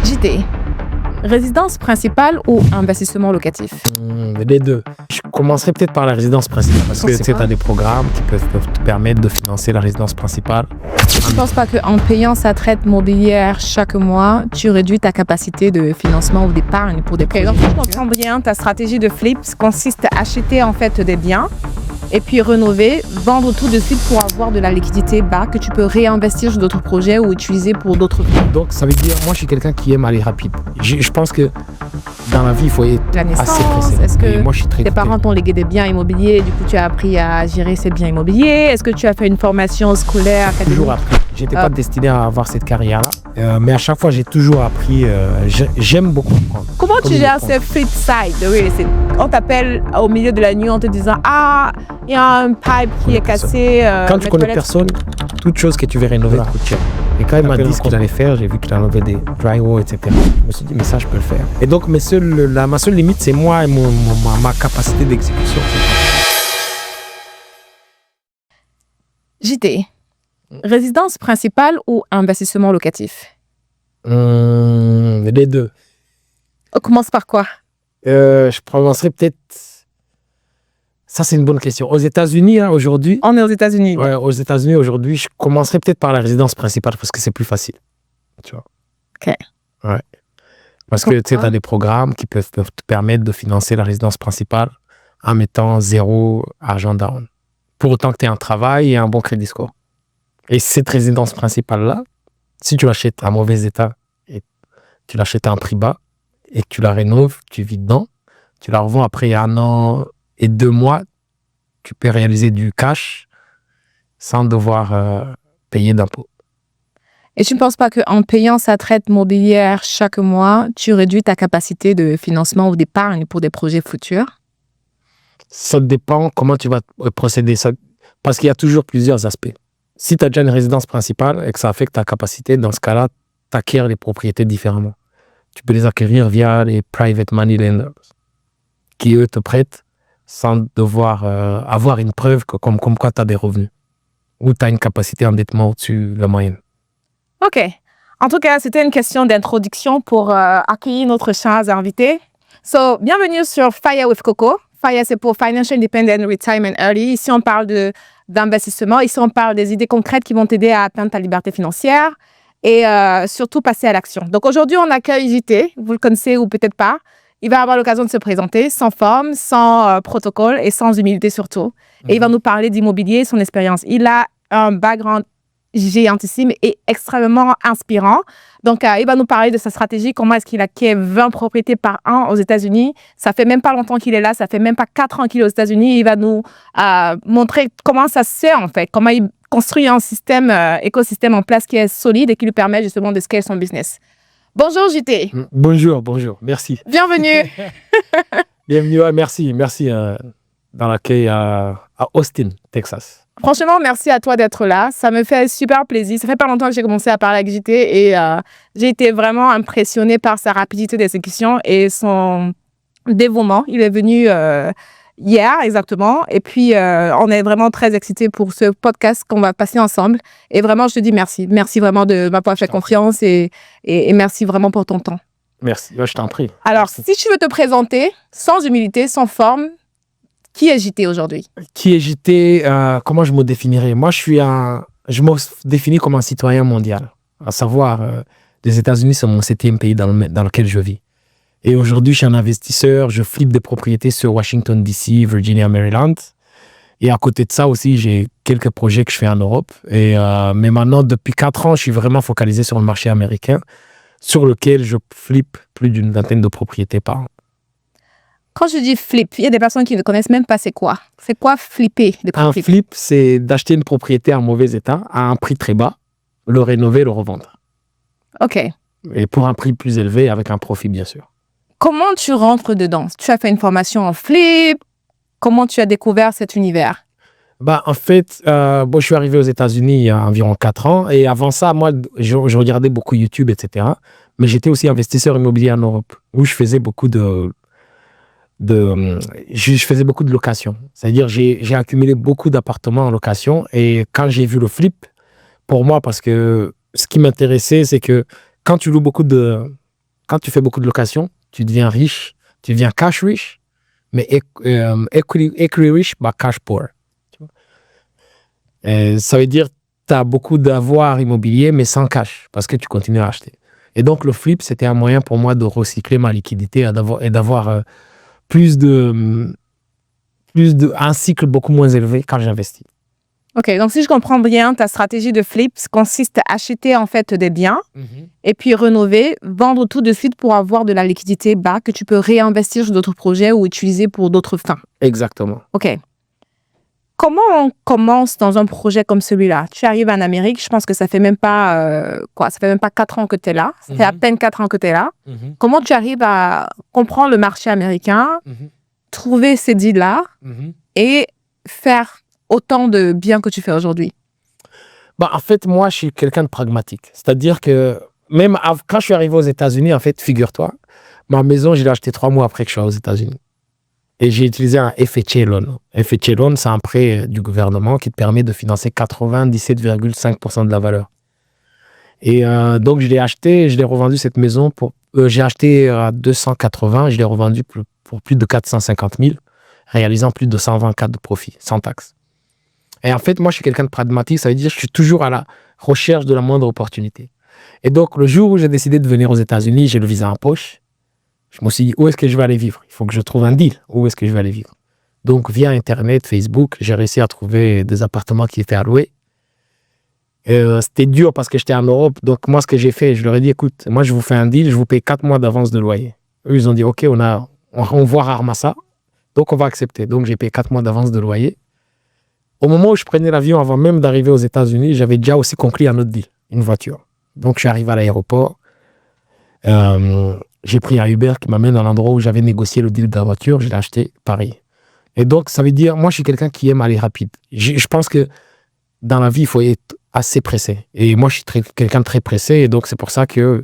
JT, résidence principale ou investissement locatif? Les deux. Je commencerai peut-être par la résidence principale parce que tu as des programmes qui peuvent te permettre de financer la résidence principale. Tu ne penses pas qu'en payant sa traite mobilière chaque mois, tu réduis ta capacité de financement ou d'épargne pour des projets? Donc, je comprends bien, ta stratégie de flip consiste à acheter en fait des biens et puis rénover, vendre tout de suite pour avoir de la liquidité bas que tu peux réinvestir sur d'autres projets ou utiliser pour d'autres projets. Donc ça veut dire, moi je suis quelqu'un qui aime aller rapide. Je pense que dans la vie, il faut être La naissance, assez pressé. est-ce Et que moi, je suis très tes parents t'ont légué des biens immobiliers et du coup tu as appris à gérer ces biens immobiliers? Est-ce que tu as fait une formation scolaire, académique? toujours appris. J'étais pas destiné à avoir cette carrière-là, mais à chaque fois j'ai toujours appris. J'aime beaucoup apprendre. Comment tu gères ce flip side de real estate? On t'appelle au milieu de la nuit en te disant ah, il y a un pipe qui est cassé. Quand tu connais personne, toute chose que tu veux rénover coûte cher. Et quand il m'a dit ce qu'il allait faire, j'ai vu qu'il enlevait des drywall, etc. Je me suis dit, mais ça, je peux le faire. Et donc, ma seule limite, c'est moi et ma capacité d'exécution. JT, résidence principale ou investissement locatif? Les deux. On commence par quoi? Je commencerai peut-être... Ça, c'est une bonne question. Aux États-Unis, hein, aujourd'hui... On est aux États-Unis. Ouais, aux États-Unis, aujourd'hui, je commencerai peut-être par la résidence principale parce que c'est plus facile. Tu vois? OK. Ouais. Parce que tu as des programmes qui peuvent te permettre de financer la résidence principale en mettant 0 argent down. Pour autant que tu aies un travail et un bon crédit score. Et cette résidence principale-là, si tu l'achètes à mauvais état et tu l'achètes à un prix bas et que tu la rénoves, tu vis dedans, tu la revends après 1 an et 2 mois, tu peux réaliser du cash sans devoir payer d'impôts. Et tu ne penses pas qu'en payant sa traite mobilière chaque mois, tu réduis ta capacité de financement ou d'épargne pour des projets futurs? Ça dépend comment tu vas procéder. Parce qu'il y a toujours plusieurs aspects. Si tu as déjà une résidence principale et que ça affecte ta capacité, dans ce cas-là, tu acquiers les propriétés différemment. Tu peux les acquérir via les private money lenders qui, eux, te prêtent sans devoir avoir une preuve comme quoi tu as des revenus ou tu as une capacité d'endettement au-dessus de la moyenne. OK. En tout cas, c'était une question d'introduction pour accueillir notre chers invités. So, bienvenue sur Fire with Coco. Fire, c'est pour Financial Independent Retirement Early. Ici, on parle d'investissement. Ici, on parle des idées concrètes qui vont t'aider à atteindre ta liberté financière et surtout passer à l'action. Donc, aujourd'hui, on accueille JT. Vous le connaissez ou peut-être pas. Il va avoir l'occasion de se présenter sans forme, sans protocole et sans humilité surtout. Et il va nous parler d'immobilier, son expérience. Il a un background géantissime et extrêmement inspirant. Donc, il va nous parler de sa stratégie, comment est-ce qu'il acquiert 20 propriétés par an aux États-Unis. Ça fait même pas longtemps qu'il est là, ça fait même pas 4 ans qu'il est aux États-Unis. Il va nous montrer comment ça se fait en fait, comment il construit un écosystème en place qui est solide et qui lui permet justement de scaler son business. Bonjour JT. Bonjour, merci. Bienvenue. Bienvenue, merci dans l'accueil à Austin, Texas. Franchement, merci à toi d'être là. Ça me fait super plaisir. Ça fait pas longtemps que j'ai commencé à parler avec JT et j'ai été vraiment impressionnée par sa rapidité d'exécution et son dévouement. Il est venu hier exactement et puis on est vraiment très excités pour ce podcast qu'on va passer ensemble. Et vraiment, je te dis merci. Merci vraiment de m'avoir fait confiance et merci vraiment pour ton temps. Merci, je t'en prie. Alors, si tu veux te présenter sans humilité, sans forme, qui est JT aujourd'hui? Qui est JT? Comment je me définirais? Moi, je me définis comme un citoyen mondial. À savoir, les États-Unis sont mon 7e pays dans lequel je vis. Et aujourd'hui, je suis un investisseur. Je flippe des propriétés sur Washington, D.C., Virginia, Maryland. Et à côté de ça aussi, j'ai quelques projets que je fais en Europe. Mais maintenant, depuis 4 ans, je suis vraiment focalisé sur le marché américain, sur lequel je flippe plus d'une vingtaine de propriétés par an. Quand je dis flip, il y a des personnes qui ne connaissent même pas c'est quoi. C'est quoi flipper des propriétés? Un flip, c'est d'acheter une propriété en mauvais état à un prix très bas, le rénover, le revendre. OK. Et pour un prix plus élevé, avec un profit, bien sûr. Comment tu rentres dedans? Tu as fait une formation en flip? Comment tu as découvert cet univers? En fait, je suis arrivé aux États-Unis il y a environ 4 ans. Et avant ça, moi, je regardais beaucoup YouTube, etc. Mais j'étais aussi investisseur immobilier en Europe, où je faisais beaucoup de location. C'est-à-dire, j'ai accumulé beaucoup d'appartements en location. Et quand j'ai vu le flip, pour moi, parce que ce qui m'intéressait, c'est que quand tu loues beaucoup Quand tu fais beaucoup de locations, tu deviens riche, tu deviens cash riche, mais equity rich, bah cash poor. Tu vois? Ça veut dire tu as beaucoup d'avoir immobilier, mais sans cash, parce que tu continues à acheter. Et donc, le flip, c'était un moyen pour moi de recycler ma liquidité et d'avoir un cycle beaucoup moins élevé quand j'investis. OK, donc si je comprends bien, ta stratégie de flip consiste à acheter en fait des biens et puis rénover, vendre tout de suite pour avoir de la liquidité bas que tu peux réinvestir sur d'autres projets ou utiliser pour d'autres fins. Exactement. OK. Comment on commence dans un projet comme celui-là? Tu arrives en Amérique, je pense que ça fait même pas ça fait même pas 4 ans que tu es là. Ça fait à peine 4 ans que tu es là. Comment tu arrives à comprendre le marché américain, trouver ces deals-là et faire autant de biens que tu fais aujourd'hui? Bah, en fait, moi, je suis quelqu'un de pragmatique. C'est-à-dire que même quand je suis arrivé aux États-Unis, en fait, figure-toi, ma maison, je l'ai achetée 3 mois après que je sois aux États-Unis. Et j'ai utilisé un FHA loan. FHA loan, c'est un prêt du gouvernement qui te permet de financer 97,5% de la valeur. Et donc, je l'ai acheté, je l'ai revendu cette maison j'ai acheté à 280, je l'ai revendu pour plus de 450 000, réalisant plus de 124 de profit, sans taxe. Et en fait, moi, je suis quelqu'un de pragmatique, ça veut dire que je suis toujours à la recherche de la moindre opportunité. Et donc, le jour où j'ai décidé de venir aux États-Unis, j'ai le visa en poche. Je me suis dit, où est-ce que je vais aller vivre? Il faut que je trouve un deal. Où est-ce que je vais aller vivre? Donc, via Internet, Facebook, j'ai réussi à trouver des appartements qui étaient à louer. C'était dur parce que j'étais en Europe. Donc, moi, ce que j'ai fait, je leur ai dit, écoute, moi, je vous fais un deal, je vous paye 4 mois d'avance de loyer. Eux, ils ont dit, OK, on voit rarement ça. Donc, on va accepter. Donc, j'ai payé 4 mois d'avance de loyer. Au moment où je prenais l'avion, avant même d'arriver aux États-Unis, j'avais déjà aussi conclu un autre deal, une voiture. Donc, je suis arrivé à l'aéroport. J'ai pris un Uber qui m'amène à l'endroit où j'avais négocié le deal de la voiture. Je l'ai acheté, pareil. Et donc, ça veut dire, moi, je suis quelqu'un qui aime aller rapide. Je pense que dans la vie, il faut être assez pressé. Et moi, je suis quelqu'un de très pressé. Et donc, c'est pour ça que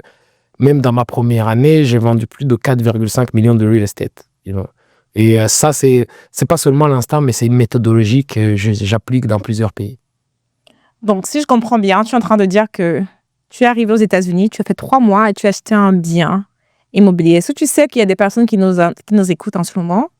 même dans ma première année, j'ai vendu plus de 4,5 millions de real estate. Et ça, c'est pas seulement l'instant, mais c'est une méthodologie que j'applique dans plusieurs pays. Donc, si je comprends bien, tu es en train de dire que tu es arrivé aux États-Unis, tu as fait 3 mois et tu as acheté un bien immobilier. Est-ce que tu sais qu'il y a des personnes qui nous écoutent en ce moment,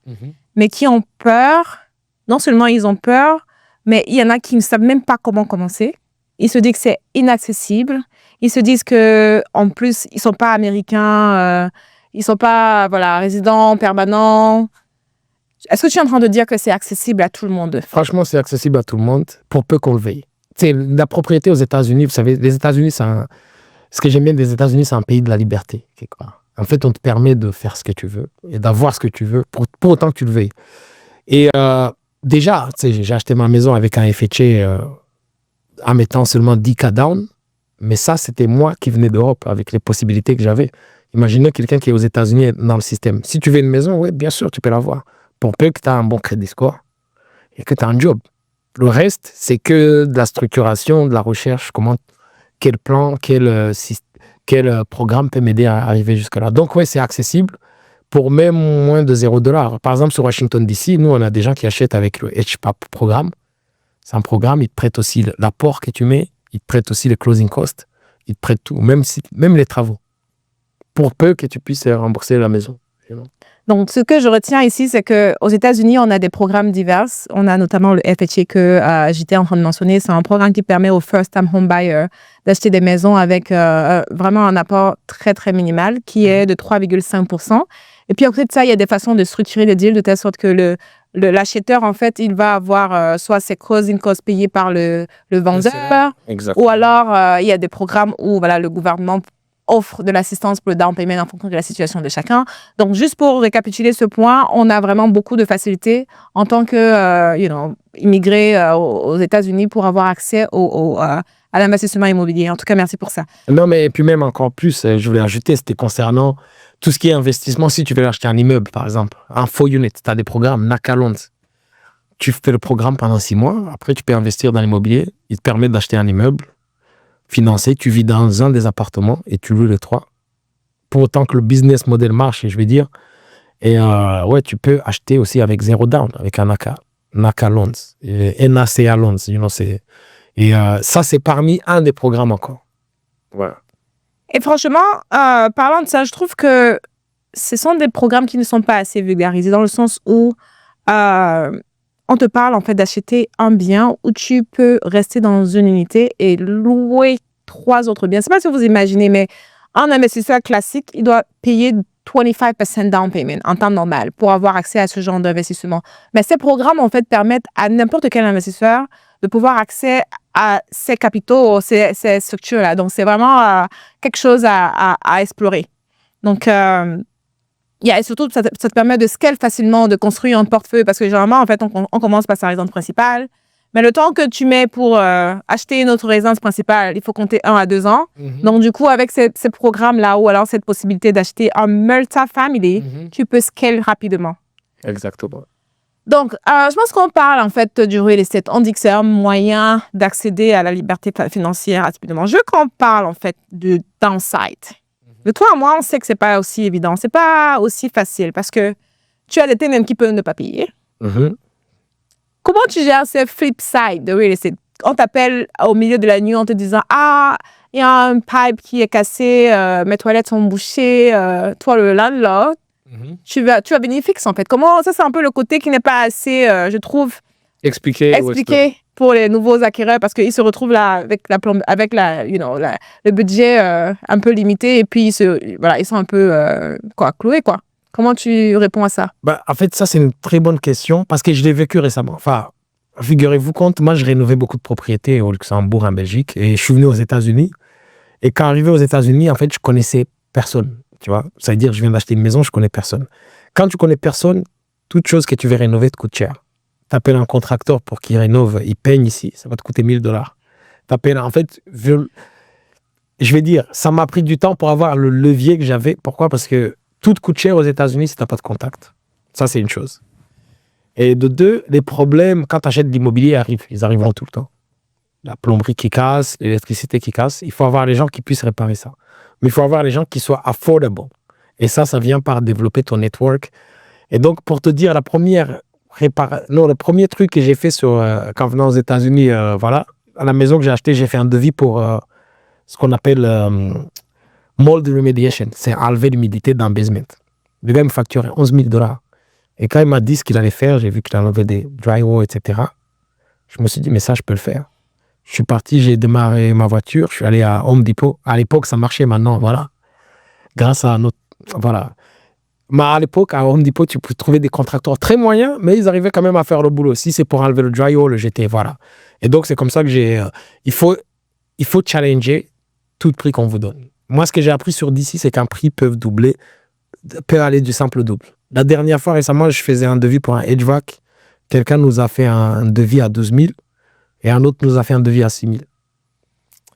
mais qui ont peur? Non seulement ils ont peur, mais il y en a qui ne savent même pas comment commencer. Ils se disent que c'est inaccessible. Ils se disent que, en plus, ils ne sont pas américains, ils ne sont pas résidents permanents. Est-ce que tu es en train de dire que c'est accessible à tout le monde? Franchement, c'est accessible à tout le monde, pour peu qu'on le veuille. La propriété aux États-Unis, vous savez, les États-Unis, ce que j'aime bien des États-Unis, c'est un pays de la liberté, quelque part. En fait, on te permet de faire ce que tu veux et d'avoir ce que tu veux pour autant que tu le veuilles. Et déjà, j'ai acheté ma maison avec un FHA en mettant seulement 10K down, mais ça, c'était moi qui venais d'Europe avec les possibilités que j'avais. Imaginez quelqu'un qui est aux États-Unis dans le système. Si tu veux une maison, oui, bien sûr, tu peux l'avoir. Pour peu que tu as un bon crédit score et que tu as un job. Le reste, c'est que de la structuration, de la recherche, quel plan, quel programme peut m'aider à arriver jusque-là. Donc, oui, c'est accessible pour même moins de $0. Par exemple, sur Washington, D.C., nous, on a des gens qui achètent avec le HPAP programme. C'est un programme, ils te prêtent aussi l'apport que tu mets, ils te prêtent aussi les closing costs, ils te prêtent tout, même les travaux, pour peu que tu puisses rembourser la maison. Donc, ce que je retiens ici, c'est qu'aux États-Unis, on a des programmes divers. On a notamment le FHA que j'étais en train de mentionner. C'est un programme qui permet aux first-time home buyers d'acheter des maisons avec vraiment un apport très, très minimal qui est de 3,5%. Et puis, à côté de ça, il y a des façons de structurer le deal de telle sorte que l'acheteur, en fait, il va avoir soit ses closing costs payés par le vendeur, ou alors il y a des programmes où le gouvernement offre de l'assistance pour le down payment en fonction de la situation de chacun. Donc, juste pour récapituler ce point, on a vraiment beaucoup de facilités en tant que, immigré aux États-Unis pour avoir accès à l'investissement immobilier. En tout cas, merci pour ça. Non, mais puis même encore plus, je voulais ajouter, c'était concernant tout ce qui est investissement. Si tu veux acheter un immeuble, par exemple, un 4 unit, tu as des programmes, NACA Loans. Tu fais le programme pendant 6 mois. Après, tu peux investir dans l'immobilier. Il te permet d'acheter un immeuble financé. Tu vis dans un des appartements et tu loues les 3. Pour autant que le business model marche, je veux dire. Et ouais, tu peux acheter aussi avec 0 down, avec un NACA Loans, NACA Loans. Et ça, c'est parmi un des programmes encore. Voilà. Et franchement, parlant de ça, je trouve que ce sont des programmes qui ne sont pas assez vulgarisés dans le sens où on te parle en fait d'acheter un bien où tu peux rester dans une unité et louer 3 autres biens. Je ne sais pas si vous imaginez, mais un investisseur classique, il doit payer 25% down payment en temps normal pour avoir accès à ce genre d'investissement. Mais ces programmes, en fait, permettent à n'importe quel investisseur de pouvoir accès à ces capitaux, ces structures-là. Donc, c'est vraiment quelque chose à explorer. Donc, et surtout, ça te permet de scale facilement, de construire un portefeuille parce que généralement, en fait, on commence par sa résidence principale. Mais le temps que tu mets pour acheter une autre résidence principale, il faut compter 1 à 2 ans. Donc, du coup, avec ces programmes-là ou alors cette possibilité d'acheter un multifamily, tu peux scale rapidement. Exactement. Donc, je pense qu'on parle en fait du real estate. On dit que c'est un moyen d'accéder à la liberté financière rapidement. Je veux qu'on parle en fait du downside. De toi à moi, on sait que c'est pas aussi évident. C'est pas aussi facile parce que tu as des tenants qui peuvent ne pas payer. Comment tu gères ce flip side de real estate? On t'appelle au milieu de la nuit en te disant « Ah, il y a un pipe qui est cassé, mes toilettes sont bouchées, toi le landlord, tu vas venir fixer en fait. » Comment ça, c'est un peu le côté qui n'est pas assez, je trouve, expliqué pour les nouveaux acquéreurs parce qu'ils se retrouvent là avec le budget un peu limité et puis ils sont un peu cloués quoi. Comment tu réponds à ça? En fait, ça, c'est une très bonne question parce que je l'ai vécu récemment. Enfin, figurez-vous compte, moi, je rénovais beaucoup de propriétés au Luxembourg, en Belgique, et je suis venu aux États-Unis. Et quand arrivé aux États-Unis, en fait, je connaissais personne, tu vois. Ça veut dire, je viens d'acheter une maison, je connais personne. Quand tu connais personne, toute chose que tu veux rénover te coûte cher. Tu appelles un contracteur pour qu'il rénove, il peigne ici, ça va te coûter $1,000. T'appelles, en fait, je vais dire, ça m'a pris du temps pour avoir le levier que j'avais. Pourquoi? Parce que tout coûte cher aux États-Unis si tu n'as pas de contact. Ça, c'est une chose. Et de deux, les problèmes, quand tu achètes de l'immobilier, ils arriveront tout le temps. La plomberie qui casse, l'électricité qui casse. Il faut avoir les gens qui puissent réparer ça. Mais il faut avoir les gens qui soient affordable. Et ça vient par développer ton network. Et donc, pour te dire, le premier truc que j'ai fait quand venant aux États-Unis, à la maison que j'ai achetée, j'ai fait un devis pour ce qu'on appelle mold remediation. C'est enlever l'humidité dans le basement. Le gars me facturait $11,000. Et quand il m'a dit ce qu'il allait faire, j'ai vu qu'il enlevait des drywall, etc. Je me suis dit, mais ça, je peux le faire. Je suis parti, j'ai démarré ma voiture, je suis allé à Home Depot. À l'époque, ça marchait maintenant, voilà. Grâce à notre... Voilà. Mais à l'époque, à Home Depot, tu peux trouver des contracteurs très moyens, mais ils arrivaient quand même à faire le boulot. Si c'est pour enlever le drywall, le jeter, voilà. Et donc, c'est comme ça que il faut challenger tout prix qu'on vous donne. Moi, ce que j'ai appris sur DC, c'est qu'un prix peut aller du simple au double. La dernière fois, récemment, je faisais un devis pour un HVAC. Quelqu'un nous a fait un devis à 12 000 et un autre nous a fait un devis à 6 000.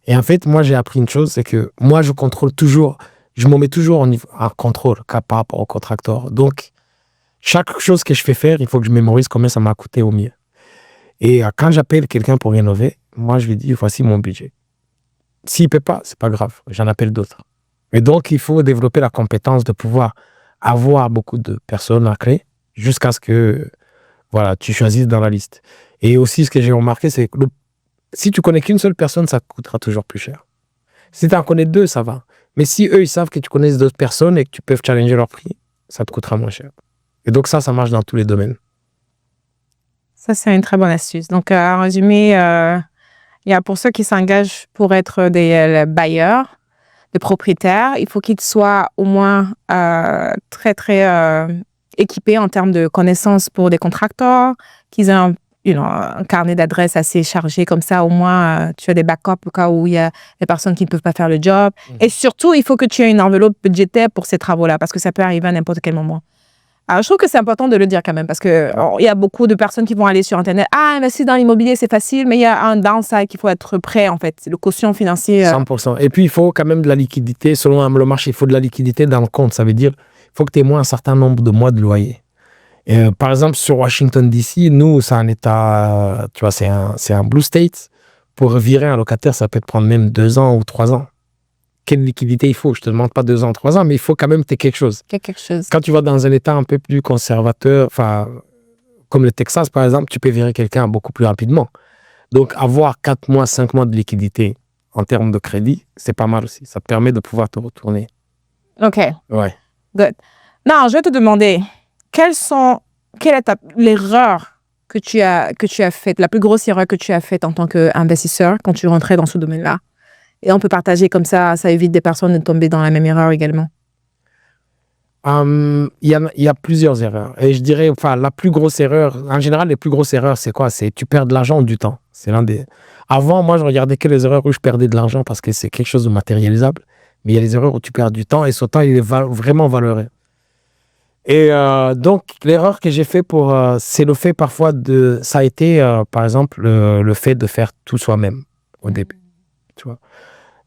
Et en fait, moi, j'ai appris une chose, c'est que moi, je contrôle toujours, je me mets toujours en contrôle par rapport au contracteur. Donc, chaque chose que je fais faire, il faut que je mémorise combien ça m'a coûté au mieux. Et quand j'appelle quelqu'un pour rénover, moi, je lui dis, voici mon budget. S'il ne peut pas, c'est pas grave, j'en appelle d'autres. Et donc, il faut développer la compétence de pouvoir avoir beaucoup de personnes à créer jusqu'à ce que tu choisisses dans la liste. Et aussi, ce que j'ai remarqué, c'est que si tu connais qu'une seule personne, ça coûtera toujours plus cher. Si tu en connais 2, ça va. Mais si eux, ils savent que tu connais d'autres personnes et que tu peux challenger leur prix, ça te coûtera moins cher. Et donc ça marche dans tous les domaines. Ça, c'est une très bonne astuce. Donc, en résumé, il y a pour ceux qui s'engagent pour être des bailleurs, des propriétaires, il faut qu'ils soient au moins très, très équipés en termes de connaissances pour des contracteurs, qu'ils aient un carnet d'adresses assez chargé, comme ça, au moins, tu as des backups au cas où il y a des personnes qui ne peuvent pas faire le job. Et surtout, il faut que tu aies une enveloppe budgétaire pour ces travaux-là, parce que ça peut arriver à n'importe quel moment. Alors, je trouve que c'est important de le dire quand même, parce que il y a beaucoup de personnes qui vont aller sur Internet. Ah, investir dans l'immobilier, c'est facile, mais il y a un downside qu'il faut être prêt, en fait. C'est le quotient financier. 100%. Et puis, il faut quand même de la liquidité. Selon le marché, il faut de la liquidité dans le compte. Ça veut dire il faut que tu aies moins un certain nombre de mois de loyer. Et, par exemple, sur Washington, D.C., nous, c'est un état, tu vois, c'est un blue state. Pour virer un locataire, ça peut te prendre même 2 ans ou 3 ans. Quelle liquidité il faut? Je te demande pas 2 ans, 3 ans, mais il faut quand même que tu aies quelque chose. Quand tu vas dans un état un peu plus conservateur, comme le Texas, par exemple, tu peux virer quelqu'un beaucoup plus rapidement. Donc, avoir 4 mois, 5 mois de liquidité, en termes de crédit, c'est pas mal aussi. Ça te permet de pouvoir te retourner. OK. Ouais. Good. Non, je vais te demander, quelle est l'erreur que tu as faite, la plus grosse erreur que tu as faite en tant qu'investisseur quand tu rentrais dans ce domaine-là? Et on peut partager comme ça évite des personnes de tomber dans la même erreur également. Il y a plusieurs erreurs. Et je dirais, la plus grosse erreur, en général, les plus grosses erreurs, c'est quoi? C'est tu perds de l'argent ou du temps. C'est l'un des. Avant, moi, je regardais que les erreurs où je perdais de l'argent parce que c'est quelque chose de matérialisable. Mais il y a les erreurs où tu perds du temps et ce temps, il est vraiment valeureux. Et donc, l'erreur que j'ai fait c'est le fait parfois ça a été, par exemple, le fait de faire tout soi-même au début. Tu vois?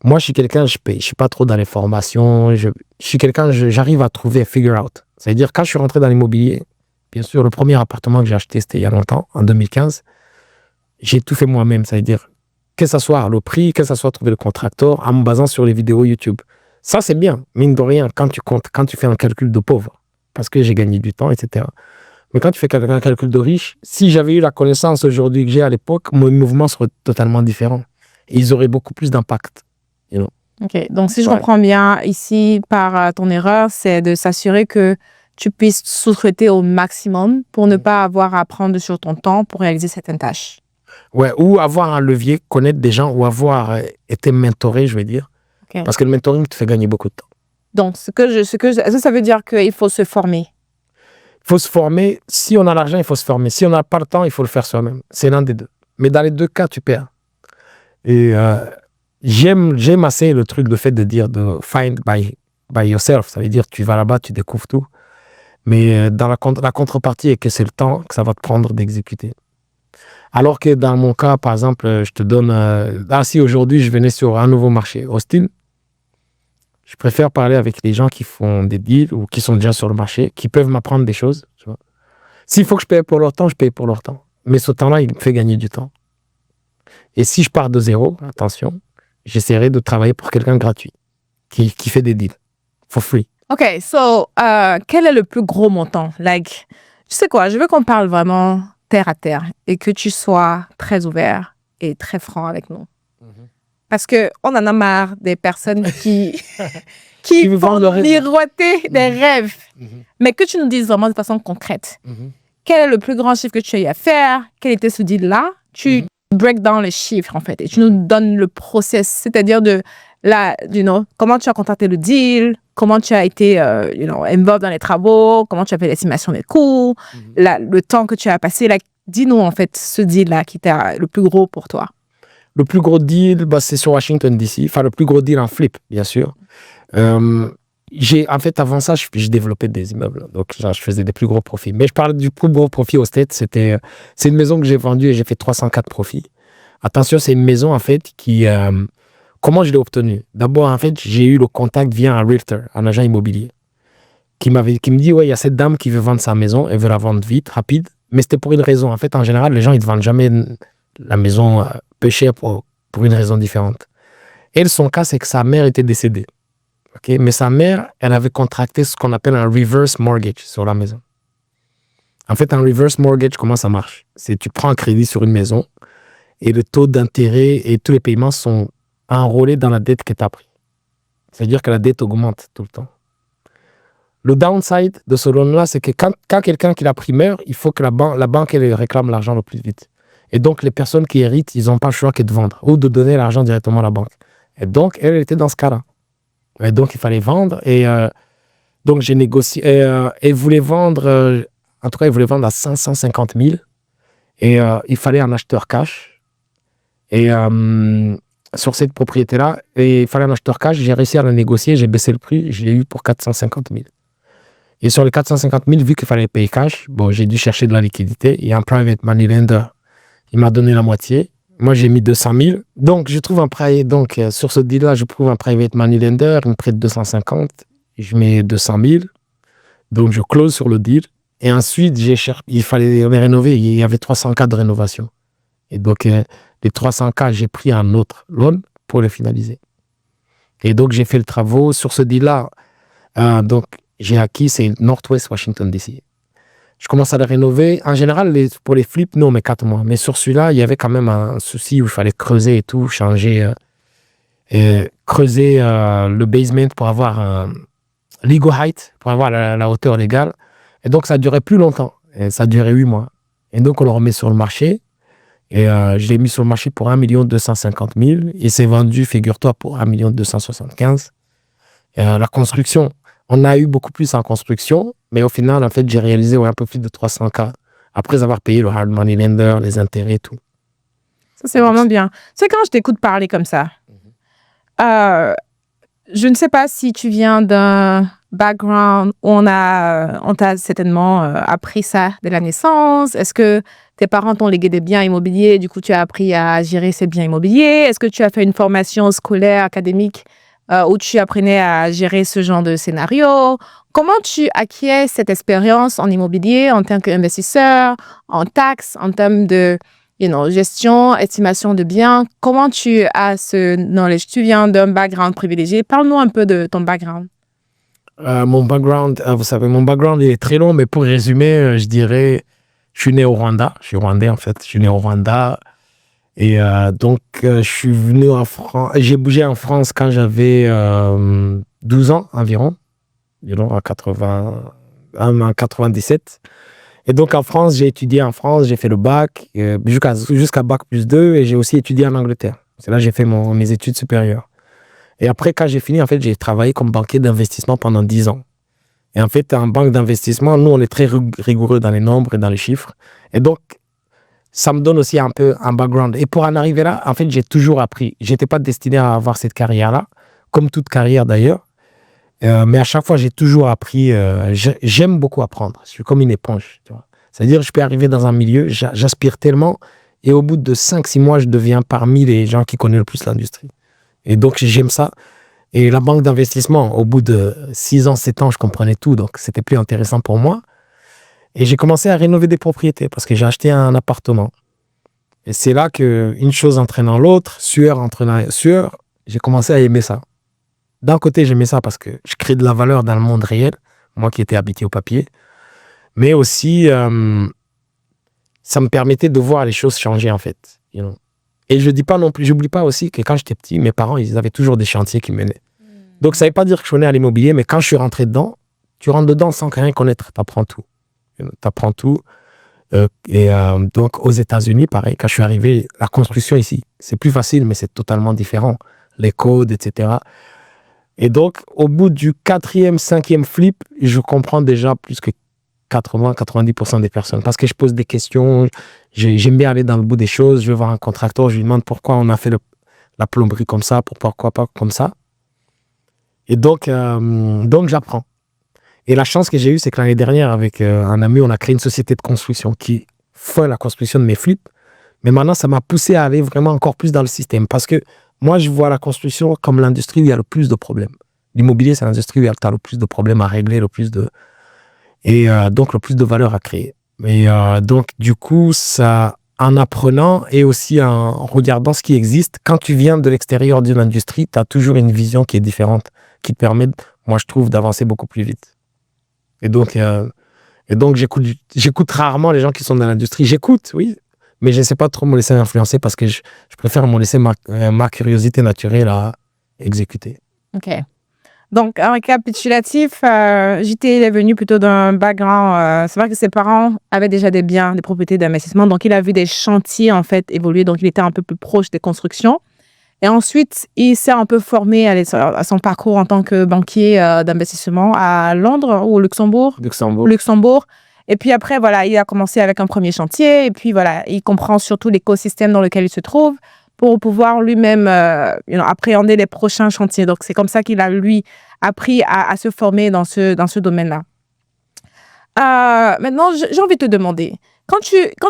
Moi, je suis quelqu'un, je suis pas trop dans les formations. Je suis quelqu'un, j'arrive à trouver, figure out. C'est-à-dire, quand je suis rentré dans l'immobilier, bien sûr, le premier appartement que j'ai acheté, c'était il y a longtemps, en 2015. J'ai tout fait moi-même. C'est-à-dire, que ce soit le prix, que ce soit trouver le contracteur, en me basant sur les vidéos YouTube. Ça, c'est bien, mine de rien, quand tu fais un calcul de pauvre, parce que j'ai gagné du temps, etc. Mais quand tu fais un calcul de riche, si j'avais eu la connaissance aujourd'hui que j'ai à l'époque, mon mouvement serait totalement différent. Et ils auraient beaucoup plus d'impact. OK. Donc, si je comprends bien, ici, par ton erreur, c'est de s'assurer que tu puisses sous-traiter au maximum pour ne pas avoir à prendre sur ton temps pour réaliser certaines tâches. Ouais, ou avoir un levier, connaître des gens, ou avoir été mentoré, je vais dire. Okay. Parce que le mentoring te fait gagner beaucoup de temps. Donc, est-ce que ça veut dire qu'il faut se former? Il faut se former. Si on a l'argent, il faut se former. Si on n'a pas le temps, il faut le faire soi-même. C'est l'un des deux. Mais dans les deux cas, tu perds. Et j'aime assez le truc, le fait de dire de find by yourself. Ça veut dire tu vas là-bas, tu découvres tout. Mais dans la contrepartie est que c'est le temps que ça va te prendre d'exécuter. Alors que dans mon cas, par exemple, je te donne... si aujourd'hui, je venais sur un nouveau marché, Austin, je préfère parler avec les gens qui font des deals ou qui sont déjà sur le marché, qui peuvent m'apprendre des choses. Tu vois. S'il faut que je paye pour leur temps, je paye pour leur temps. Mais ce temps-là, il me fait gagner du temps. Et si je pars de zéro, attention, j'essaierai de travailler pour quelqu'un de gratuit, qui fait des deals, for free. OK, so, quel est le plus gros montant? Like, tu sais quoi, je veux qu'on parle vraiment terre à terre et que tu sois très ouvert et très franc avec nous. Parce qu'on en a marre des personnes qui font miroiter des rêves, mais que tu nous dises vraiment de façon concrète. Quel est le plus grand chiffre que tu as eu à faire? Quel était ce deal-là? Tu break down les chiffres, en fait, et tu nous donnes le process, c'est-à-dire comment tu as contacté le deal, comment tu as été involved dans les travaux, comment tu as fait l'estimation des coûts, le temps que tu as passé. Dis-nous, en fait, ce deal-là qui était le plus gros pour toi. Le plus gros deal, c'est sur Washington, D.C. Enfin, le plus gros deal en flip, bien sûr. En fait, avant ça, je développais des immeubles. Donc, je faisais des plus gros profits. Mais je parle du plus gros profit au States. C'est une maison que j'ai vendue et j'ai fait 304 profits. Attention, c'est une maison, en fait, qui... comment je l'ai obtenue? D'abord, en fait, j'ai eu le contact via un realtor, un agent immobilier, qui me dit, ouais, il y a cette dame qui veut vendre sa maison, elle veut la vendre vite, rapide. Mais c'était pour une raison. En fait, en général, les gens, ils ne vendent jamais la maison peu chère pour une raison différente. Et son cas, c'est que sa mère était décédée. Okay? Mais sa mère, elle avait contracté ce qu'on appelle un reverse mortgage sur la maison. En fait, un reverse mortgage, comment ça marche? C'est tu prends un crédit sur une maison et le taux d'intérêt et tous les paiements sont enrôlés dans la dette que tu as pris. C'est-à-dire que la dette augmente tout le temps. Le downside de ce loan-là, c'est que quand quelqu'un qui l'a pris meurt, il faut que la banque elle réclame l'argent le plus vite. Et donc, les personnes qui héritent, ils n'ont pas le choix que de vendre ou de donner l'argent directement à la banque. Et donc, elle était dans ce cas-là. Et donc, il fallait vendre. Et donc, j'ai négocié. Elle voulait vendre, en tout cas, elle voulait vendre à 550 000. Et il fallait un acheteur cash. Et sur cette propriété-là, il fallait un acheteur cash. J'ai réussi à la négocier. J'ai baissé le prix. Je l'ai eu pour 450 000. Et sur les 450 000, vu qu'il fallait payer cash, j'ai dû chercher de la liquidité. Et un private money lender, il m'a donné la moitié. Moi, j'ai mis 200 000. Donc, je trouve sur ce deal-là, je trouve un private money lender, il me prête 250. Je mets 200 000. Donc, je close sur le deal. Et ensuite, il fallait les rénover. Il y avait 300 cas de rénovation. Et donc, les 300 cas, j'ai pris un autre loan pour les finaliser. Et donc, j'ai fait le travaux sur ce deal-là. Donc, j'ai acquis, c'est Northwest Washington, D.C. Je commence à le rénover. En général, pour les flips, nous, on met 4 mois. Mais sur celui-là, il y avait quand même un souci où il fallait creuser et tout, changer. creuser le basement pour avoir legal height, pour avoir la hauteur légale. Et donc, ça durait plus longtemps. Et ça durait 8 mois. Et donc, on le remet sur le marché. Et je l'ai mis sur le marché pour 1 250 000. Et c'est vendu, figure-toi, pour 1 275 000. La construction, on a eu beaucoup plus en construction. Mais au final, en fait, j'ai réalisé un peu plus de 300K. Après avoir payé le hard money lender, les intérêts et tout. Ça, c'est vraiment bien. C'est quand je t'écoute parler comme ça. Je ne sais pas si tu viens d'un background où on t'a certainement appris ça dès la naissance. Est-ce que tes parents t'ont légué des biens immobiliers, du coup tu as appris à gérer ces biens immobiliers? Est-ce que tu as fait une formation scolaire, académique où tu apprenais à gérer ce genre de scénario? Comment tu acquiers cette expérience en immobilier en tant qu'investisseur, en taxes, en termes de gestion, estimation de biens? Comment tu as ce knowledge? Tu viens d'un background privilégié. Parle-nous un peu de ton background. Mon background, vous savez, mon background est très long, mais pour résumer, je dirais, je suis né au Rwanda. Je suis rwandais, en fait. Je suis né au Rwanda. Et donc, je suis venu en France. J'ai bougé en France quand j'avais 12 ans environ. En 97. Et donc, en France, j'ai étudié en France. J'ai fait le bac jusqu'à bac plus 2. Et j'ai aussi étudié en Angleterre. C'est là que j'ai fait mes études supérieures. Et après, quand j'ai fini, en fait, j'ai travaillé comme banquier d'investissement pendant 10 ans. Et en fait, en banque d'investissement, nous, on est très rigoureux dans les nombres et dans les chiffres. Et donc, ça me donne aussi un peu un background. Et pour en arriver là, en fait, j'ai toujours appris. Je n'étais pas destiné à avoir cette carrière-là, comme toute carrière d'ailleurs. Mais à chaque fois, j'ai toujours appris. J'aime beaucoup apprendre. Je suis comme une éponge. Tu vois. C'est-à-dire, je peux arriver dans un milieu, j'aspire tellement. Et au bout de 5-6 mois, je deviens parmi les gens qui connaissent le plus l'industrie. Et donc, j'aime ça. Et la banque d'investissement, au bout de 6 ans, 7 ans, je comprenais tout. Donc, c'était plus intéressant pour moi. Et j'ai commencé à rénover des propriétés parce que j'ai acheté un appartement. Et c'est là qu'une chose entraînant l'autre, sueur entraînant sueur, j'ai commencé à aimer ça. D'un côté, j'aimais ça parce que je crée de la valeur dans le monde réel, moi qui étais habitué au papier. Mais aussi, ça me permettait de voir les choses changer, en fait. Et je dis pas non plus, j'oublie pas aussi que quand j'étais petit, mes parents, ils avaient toujours des chantiers qui menaient. Donc, ça ne veut pas dire que je connais à l'immobilier, mais quand je suis rentré dedans, tu rentres dedans sans rien connaître, tu apprends tout. Donc, aux États-Unis, pareil, quand je suis arrivé, la construction ici, c'est plus facile, mais c'est totalement différent. Les codes, etc. Et donc, au bout du 4e, 5e flip, je comprends déjà plus que 80-90% des personnes. Parce que je pose des questions, j'aime bien aller dans le bout des choses, je vais voir un contracteur, je lui demande pourquoi on a fait la plomberie comme ça, pourquoi pas comme ça. Et donc j'apprends. Et la chance que j'ai eue, c'est que l'année dernière, avec un ami, on a créé une société de construction qui fait la construction de mes flips. Mais maintenant, ça m'a poussé à aller vraiment encore plus dans le système. Parce que moi, je vois la construction comme l'industrie où il y a le plus de problèmes. L'immobilier, c'est l'industrie où tu as le plus de problèmes à régler, et donc le plus de valeur à créer. Et donc, du coup, ça, en apprenant et aussi en regardant ce qui existe, quand tu viens de l'extérieur d'une industrie, tu as toujours une vision qui est différente, qui te permet, moi, je trouve, d'avancer beaucoup plus vite. Et donc j'écoute rarement les gens qui sont dans l'industrie. J'écoute, oui, mais je ne sais pas trop me laisser influencer parce que je préfère me laisser ma curiosité naturelle à exécuter. OK. Donc, en récapitulatif, JT il est venu plutôt d'un background. C'est vrai que ses parents avaient déjà des biens, des propriétés d'investissement. Donc, il a vu des chantiers, en fait, évoluer. Donc, il était un peu plus proche des constructions. Et ensuite, il s'est un peu formé à son parcours en tant que banquier d'investissement à Londres ou au Luxembourg. Luxembourg. Et puis après, voilà, il a commencé avec un premier chantier. Et puis, voilà, il comprend surtout l'écosystème dans lequel il se trouve pour pouvoir lui-même appréhender les prochains chantiers. Donc, c'est comme ça qu'il a, lui, appris à se former dans ce domaine-là. Maintenant, j'ai envie de te demander, quand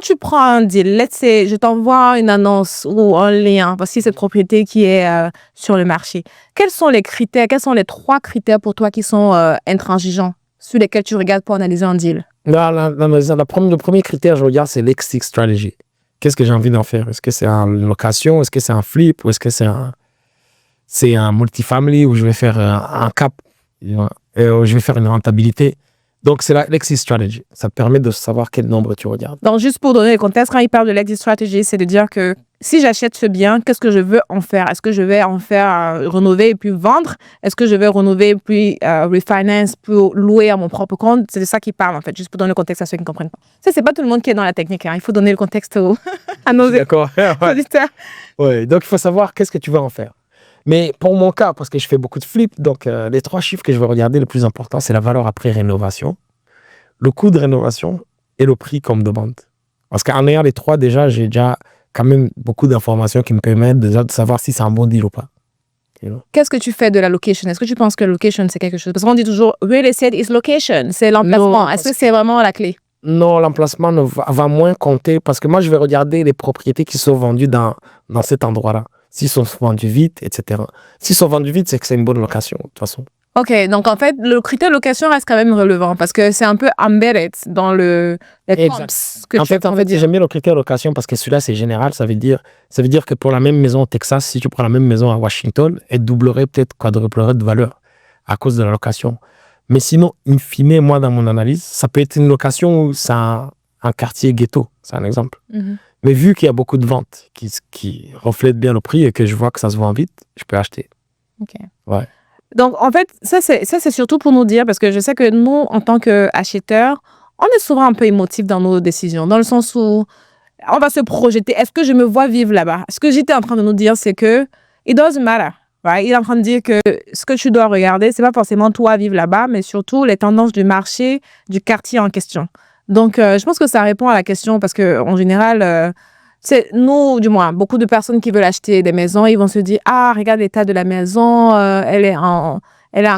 tu prends un deal, let's say, je t'envoie une annonce ou un lien, voici cette propriété qui est sur le marché. Quels sont les 3 critères pour toi qui sont intransigeants, sur lesquels tu regardes pour analyser un deal? Le premier critère, je regarde, c'est l'exit strategy. Qu'est-ce que j'ai envie d'en faire? Est-ce que c'est une location? Est-ce que c'est un flip? Ou est-ce que c'est un multifamily où je vais faire un cap? Où je vais faire une rentabilité? Donc, c'est l'exit strategy. Ça te permet de savoir quel nombre tu regardes. Donc, juste pour donner le contexte, quand il parle de l'exit strategy, c'est de dire que si j'achète ce bien, qu'est-ce que je veux en faire? Est-ce que je vais en faire rénover et puis vendre? Est-ce que je vais rénover puis refinance pour louer à mon propre compte? C'est de ça qu'il parle, en fait, juste pour donner le contexte à ceux qui ne comprennent pas. Ça, c'est pas tout le monde qui est dans la technique. Hein. Il faut donner le contexte à nos auditeurs. Oui, donc il faut savoir qu'est-ce que tu veux en faire. Mais pour mon cas, parce que je fais beaucoup de flips, donc les 3 chiffres que je vais regarder, le plus important, c'est la valeur après rénovation, le coût de rénovation et le prix qu'on me demande. Parce qu'en ayant les 3, déjà, j'ai déjà quand même beaucoup d'informations qui me permettent déjà de savoir si c'est un bon deal ou pas. Qu'est-ce que tu fais de la location? Est-ce que tu penses que location, c'est quelque chose? Parce qu'on dit toujours, real estate is location, c'est l'emplacement. Est-ce que c'est vraiment la clé? Non, l'emplacement va moins compter parce que moi, je vais regarder les propriétés qui sont vendues dans cet endroit-là. S'ils sont vendus vite, etc. S'ils sont vendus vite, c'est que c'est une bonne location, de toute façon. OK, donc en fait, le critère location reste quand même relevant parce que c'est un peu embedded dans les comps. En fait, j'aime bien le critère location parce que celui-là, c'est général. Ça veut dire que pour la même maison au Texas, si tu prends la même maison à Washington, elle doublerait, peut-être quadruplerait de valeur à cause de la location. Mais sinon, in fine, moi, dans mon analyse, ça peut être une location où c'est un quartier ghetto. C'est un exemple. Mm-hmm. Mais vu qu'il y a beaucoup de ventes qui reflètent bien le prix et que je vois que ça se vend vite, je peux acheter. OK. Ouais. Donc, en fait, ça, c'est surtout pour nous dire, parce que je sais que nous, en tant qu'acheteurs, on est souvent un peu émotifs dans nos décisions, dans le sens où on va se projeter. Est-ce que je me vois vivre là-bas? Ce que j'étais en train de nous dire, c'est que it doesn't matter. Right? Il est en train de dire que ce que tu dois regarder, c'est pas forcément toi vivre là-bas, mais surtout les tendances du marché, du quartier en question. Donc, je pense que ça répond à la question parce que en général, c'est nous, du moins, beaucoup de personnes qui veulent acheter des maisons, ils vont se dire, ah, regarde l'état de la maison, elle est en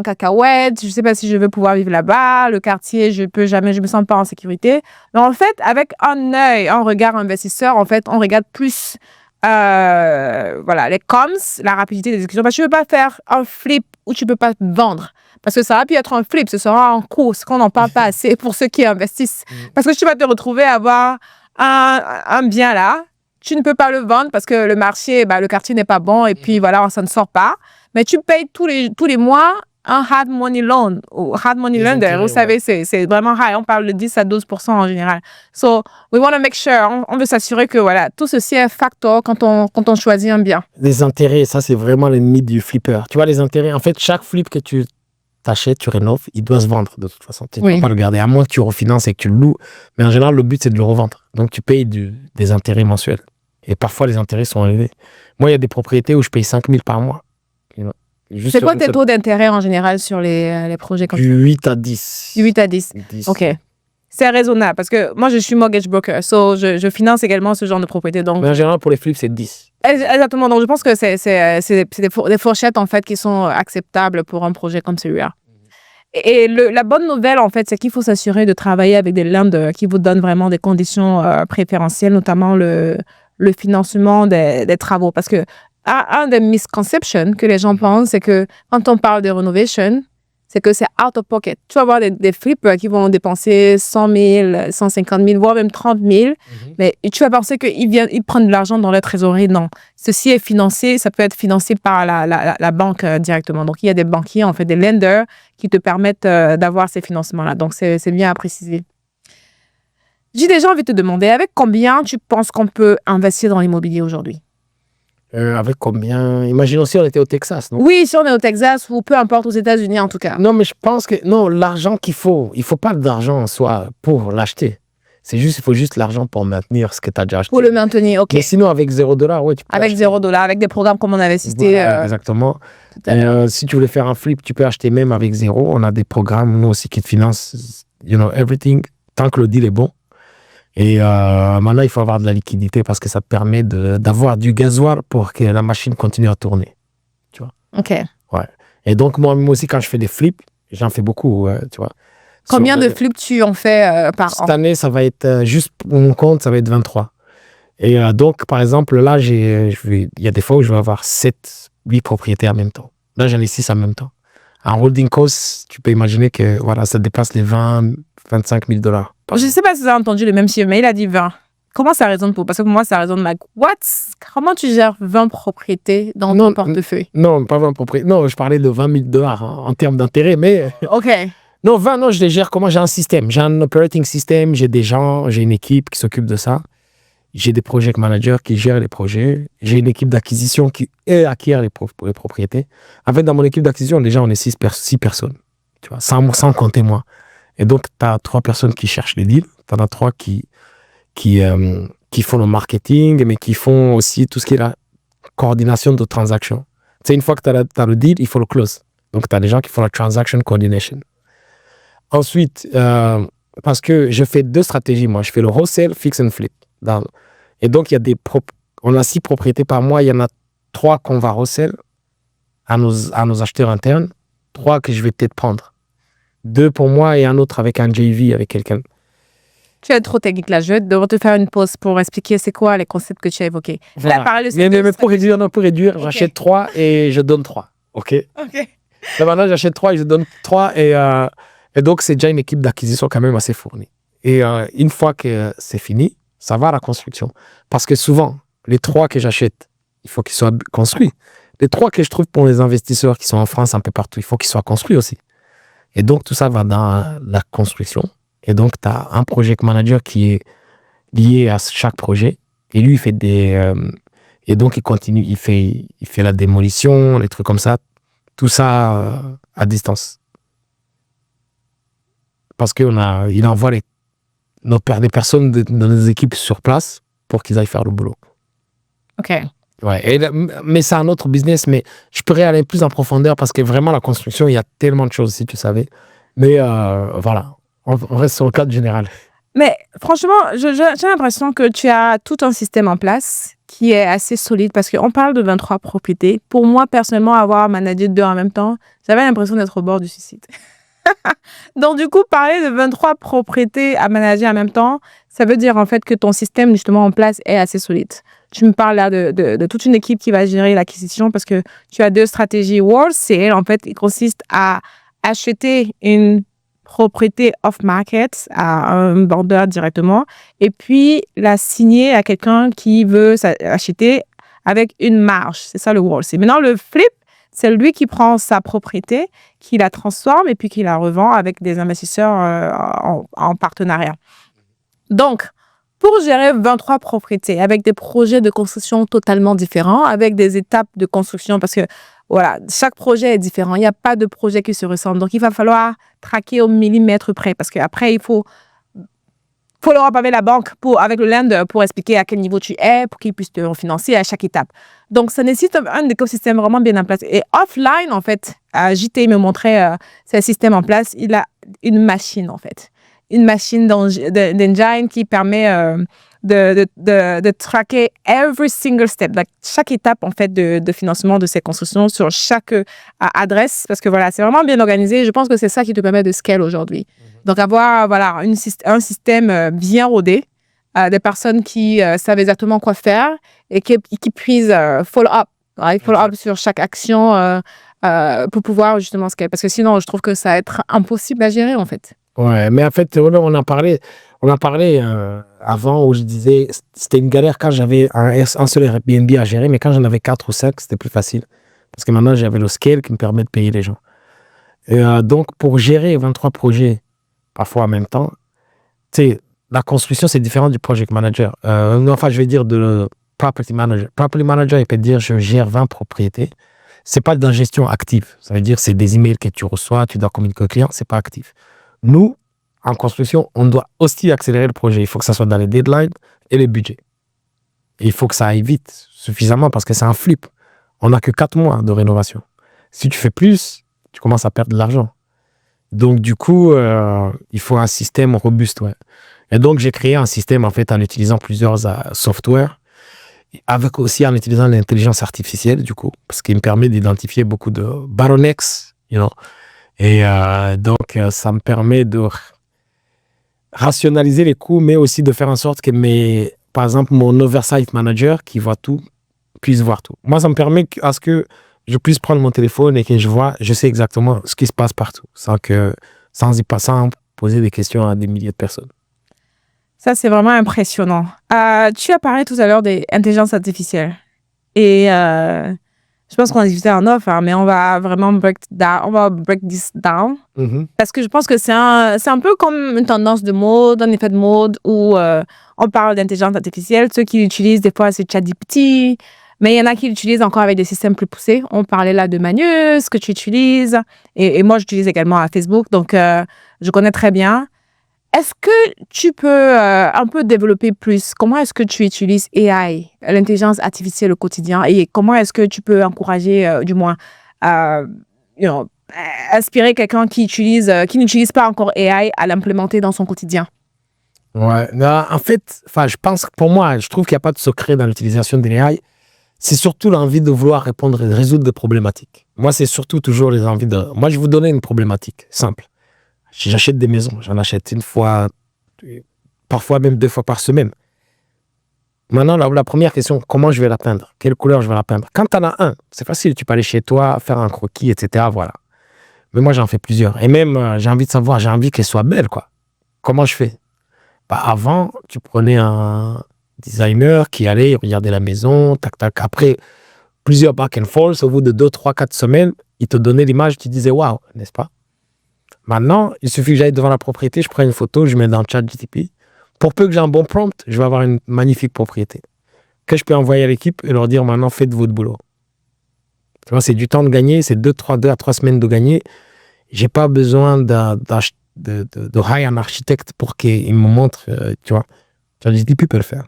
cacahuète, je sais pas si je vais pouvoir vivre là-bas, le quartier, je me sens pas en sécurité. Mais en fait, avec un regard investisseur, en fait, on regarde plus, les comms, la rapidité des exécutions. Parce que tu peux pas faire un flip où tu peux pas vendre. Parce que ça va pu être un flip, ce sera un coût, ce qu'on n'en parle pas assez pour ceux qui investissent. Parce que tu vas te retrouver à avoir un bien là, tu ne peux pas le vendre parce que le marché, le quartier n'est pas bon et puis voilà, ça ne sort pas. Mais tu payes tous les mois un hard money loan ou hard money lender. Vous savez, c'est vraiment high. On parle de 10 à 12% en général. So, we want to make sure, on veut s'assurer que voilà, tout ceci est un facteur quand on choisit un bien. Les intérêts, ça c'est vraiment l'ennemi du flipper. Tu vois, les intérêts, en fait, chaque flip que tu t'achètes, tu rénoves, il doit se vendre de toute façon. Tu ne peux pas le garder, à moins que tu refinances et que tu le loues. Mais en général, le but, c'est de le revendre. Donc, tu payes des intérêts mensuels. Et parfois, les intérêts sont élevés. Moi, il y a des propriétés où je paye 5 000 par mois. C'est quoi tes taux d'intérêt en général sur les projets comme ça? 8 à 10. 8 à 10. OK. C'est raisonnable parce que moi, je suis mortgage broker. So, je finance également ce genre de propriété. Donc... Mais en général, pour les flips, c'est 10. Exactement. Donc, je pense que c'est des fourchettes, en fait, qui sont acceptables pour un projet comme celui-là. Et la bonne nouvelle, en fait, c'est qu'il faut s'assurer de travailler avec des lenders qui vous donnent vraiment des conditions préférentielles, notamment le financement des travaux. Parce que un des misconceptions que les gens pensent, c'est que quand on parle de renovation, c'est que c'est out of pocket. Tu vas avoir des flippers qui vont dépenser 100 000, 150 000, voire même 30 000. Mais tu vas penser qu'ils prennent de l'argent dans leur trésorerie. Non. Ceci est financé, ça peut être financé par la banque directement. Donc, il y a des banquiers, en fait, des lenders qui te permettent d'avoir ces financements-là. Donc, c'est bien à préciser. J'ai déjà envie de te demander, avec combien tu penses qu'on peut investir dans l'immobilier aujourd'hui? Avec combien? Imaginons si on était au Texas, non? Oui, si on est au Texas ou peu importe aux États-Unis en tout cas. Non, mais je pense que l'argent qu'il faut, il faut pas d'argent en soi pour l'acheter. Il faut juste l'argent pour maintenir ce que tu as déjà acheté. Pour le maintenir, OK. Mais sinon, avec $0, ouais, tu peux avec acheter. $0, avec des programmes comme on avait cité. Voilà, exactement. Si tu voulais faire un flip, tu peux acheter même avec 0. On a des programmes, nous aussi, qui te financent, everything, tant que le deal est bon. Et maintenant, il faut avoir de la liquidité parce que ça te permet d'avoir du gasoil pour que la machine continue à tourner. Tu vois? OK. Ouais. Et donc, moi aussi, quand je fais des flips, j'en fais beaucoup, tu vois. Combien de flips tu en fais par an? Cette année, ça va être, juste pour mon compte, ça va être 23. Et donc, par exemple, là, il y a des fois où je vais avoir 7, 8 propriétés en même temps. Là, j'en ai 6 en même temps. En holding cost, tu peux imaginer que voilà, ça dépasse les 20, 25 000 $. Je ne sais pas si vous avez entendu le même chiffre, mais il a dit 20. Comment ça résonne pour? Parce que pour moi, ça résonne like, what? Comment tu gères 20 propriétés dans ton portefeuille? Non, pas 20 propriétés. Non, je parlais de 20 000 $ en termes d'intérêt, mais... OK. Non, 20, non, je les gère comment? J'ai un système. J'ai un operating system, j'ai des gens, j'ai une équipe qui s'occupe de ça. J'ai des project managers qui gèrent les projets. J'ai une équipe d'acquisition qui acquiert les propriétés. En fait, dans mon équipe d'acquisition, déjà, on est 6 personnes. Tu vois, sans compter moi. Et donc, tu as 3 personnes qui cherchent les deals. Tu en as 3 qui font le marketing, mais qui font aussi tout ce qui est la coordination de transactions. Tu sais, une fois que tu as le deal, il faut le close. Donc, tu as des gens qui font la transaction coordination. Ensuite, parce que je fais 2 stratégies, moi. Je fais le wholesale, fix and flip. Et donc, on a 6 propriétés par mois. Il y en a 3 qu'on va wholesale à nos acheteurs internes. 3 que je vais peut-être prendre. 2 pour moi et un autre avec un JV, avec quelqu'un. Tu es trop technique là. Je vais devoir te faire une pause pour expliquer c'est quoi les concepts que tu as évoqués. Voilà. Mais pour réduire, okay. J'achète 3 et je donne 3. OK. Là, maintenant, j'achète 3 et je donne 3. Et donc, c'est déjà une équipe d'acquisition quand même assez fournie. Et une fois que c'est fini, ça va à la construction. Parce que souvent, les 3 que j'achète, il faut qu'ils soient construits. Les 3 que je trouve pour les investisseurs qui sont en France, un peu partout, il faut qu'ils soient construits aussi. Et donc, tout ça va dans la construction. Et donc, tu as un project manager qui est lié à chaque projet. Et lui, il fait et donc, il continue, il fait la démolition, les trucs comme ça. Tout ça à distance. Parce qu'il envoie des personnes de nos équipes sur place pour qu'ils aillent faire le boulot. OK. Ouais, mais c'est un autre business, mais je pourrais aller plus en profondeur parce que vraiment, la construction, il y a tellement de choses, si tu savais. Mais voilà, on reste sur le cadre général. Mais franchement, j'ai l'impression que tu as tout un système en place qui est assez solide parce qu'on parle de 23 propriétés. Pour moi, personnellement, avoir managé 2 en même temps, j'avais l'impression d'être au bord du suicide. Donc, du coup, parler de 23 propriétés à manager en même temps, ça veut dire en fait que ton système justement en place est assez solide. Tu me parles là de toute une équipe qui va gérer l'acquisition parce que tu as 2 stratégies. Wholesale, en fait, il consiste à acheter une propriété off-market à un vendeur directement et puis la signer à quelqu'un qui veut acheter avec une marge. C'est ça le wholesale. Maintenant, le flip, c'est lui qui prend sa propriété, qui la transforme et puis qui la revend avec des investisseurs en partenariat. Donc, pour gérer 23 propriétés avec des projets de construction totalement différents, avec des étapes de construction, parce que voilà, chaque projet est différent. Il n'y a pas de projet qui se ressemble. Donc, il va falloir traquer au millimètre près parce qu'après, il faut leur appeler la banque avec le lender pour expliquer à quel niveau tu es, pour qu'ils puissent te refinancer à chaque étape. Donc, ça nécessite un écosystème vraiment bien en place. Et offline, en fait, JT me montrait ce système en place. Il a une machine, en fait. Une machine d'engine qui permet de traquer every single step, like chaque étape en fait de financement de ces constructions sur chaque adresse, parce que voilà, c'est vraiment bien organisé. Je pense que c'est ça qui te permet de scale aujourd'hui. Donc avoir voilà un système bien rodé, des personnes qui savent exactement quoi faire et qui puissent follow up sur chaque action pour pouvoir justement scale. Parce que sinon, je trouve que ça va être impossible à gérer en fait. Ouais, mais en fait, on a parlé avant où je disais c'était une galère quand j'avais un seul Airbnb à gérer, mais quand j'en avais 4 ou 5, c'était plus facile. Parce que maintenant, j'avais le scale qui me permet de payer les gens. Et donc, pour gérer 23 projets, parfois en même temps, tu sais, la construction, c'est différent du project manager. Enfin, je vais dire de property manager. Property manager, il peut te dire je gère 20 propriétés. C'est pas de la gestion active. Ça veut dire c'est des emails que tu reçois, tu dois communiquer au client, c'est pas actif. Nous, en construction, on doit aussi accélérer le projet. Il faut que ça soit dans les deadlines et les budgets. Et il faut que ça aille vite, suffisamment, parce que c'est un flip. On n'a que 4 mois de rénovation. Si tu fais plus, tu commences à perdre de l'argent. Donc, du coup, il faut un système robuste. Ouais. Et donc, j'ai créé un système, en fait, en utilisant plusieurs softwares, avec aussi en utilisant l'intelligence artificielle, du coup, parce qu'il me permet d'identifier beaucoup de bottlenecks, Et donc, ça me permet de rationaliser les coûts, mais aussi de faire en sorte que par exemple, mon oversight manager qui voit tout, puisse voir tout. Moi, ça me permet à ce que je puisse prendre mon téléphone et que je sais exactement ce qui se passe partout, sans poser des questions à des milliers de personnes. Ça, c'est vraiment impressionnant. Tu as parlé tout à l'heure des intelligences artificielles. Et je pense qu'on a discuté en off, hein, mais on va vraiment break this down. Parce que je pense que c'est un peu comme une tendance de mode, un effet de mode où on parle d'intelligence artificielle. Ceux qui l'utilisent, des fois, c'est ChatGPT. Mais il y en a qui l'utilisent encore avec des systèmes plus poussés. On parlait là de Manus, que tu utilises. Et moi, j'utilise également à Facebook. Donc, je connais très bien. Est-ce que tu peux un peu développer plus? Comment est-ce que tu utilises AI, l'intelligence artificielle au quotidien? Et comment est-ce que tu peux encourager, du moins, inspirer quelqu'un qui n'utilise pas encore AI à l'implémenter dans son quotidien? Ouais, non, en fait, je pense que pour moi, je trouve qu'il n'y a pas de secret dans l'utilisation de l'AI. C'est surtout l'envie de vouloir répondre et résoudre des problématiques. Moi, c'est surtout toujours les envies de... Moi, je vais vous donner une problématique simple. J'achète des maisons. J'en achète une fois, parfois même 2 fois par semaine. Maintenant, la première question, comment je vais la peindre? Quelle couleur je vais la peindre? Quand tu en as un, c'est facile. Tu peux aller chez toi, faire un croquis, etc. Voilà. Mais moi, j'en fais plusieurs. Et même, j'ai envie de savoir, j'ai envie qu'elle soit belle, quoi. Comment je fais? Avant, tu prenais un designer qui allait regarder la maison, tac, tac. Après, plusieurs back and forth, au bout de 2, 3, 4 semaines, il te donnait l'image, tu disais waouh, n'est-ce pas? Maintenant, il suffit que j'aille devant la propriété, je prends une photo, je mets dans le ChatGPT. Pour peu que j'ai un bon prompt, je vais avoir une magnifique propriété que je peux envoyer à l'équipe et leur dire maintenant, faites votre boulot. Tu vois, c'est du temps de gagner, c'est 2 à 3 semaines de gagner. J'ai pas besoin de hire un architecte pour qu'il me montre, tu vois. ChatGPT peut le faire.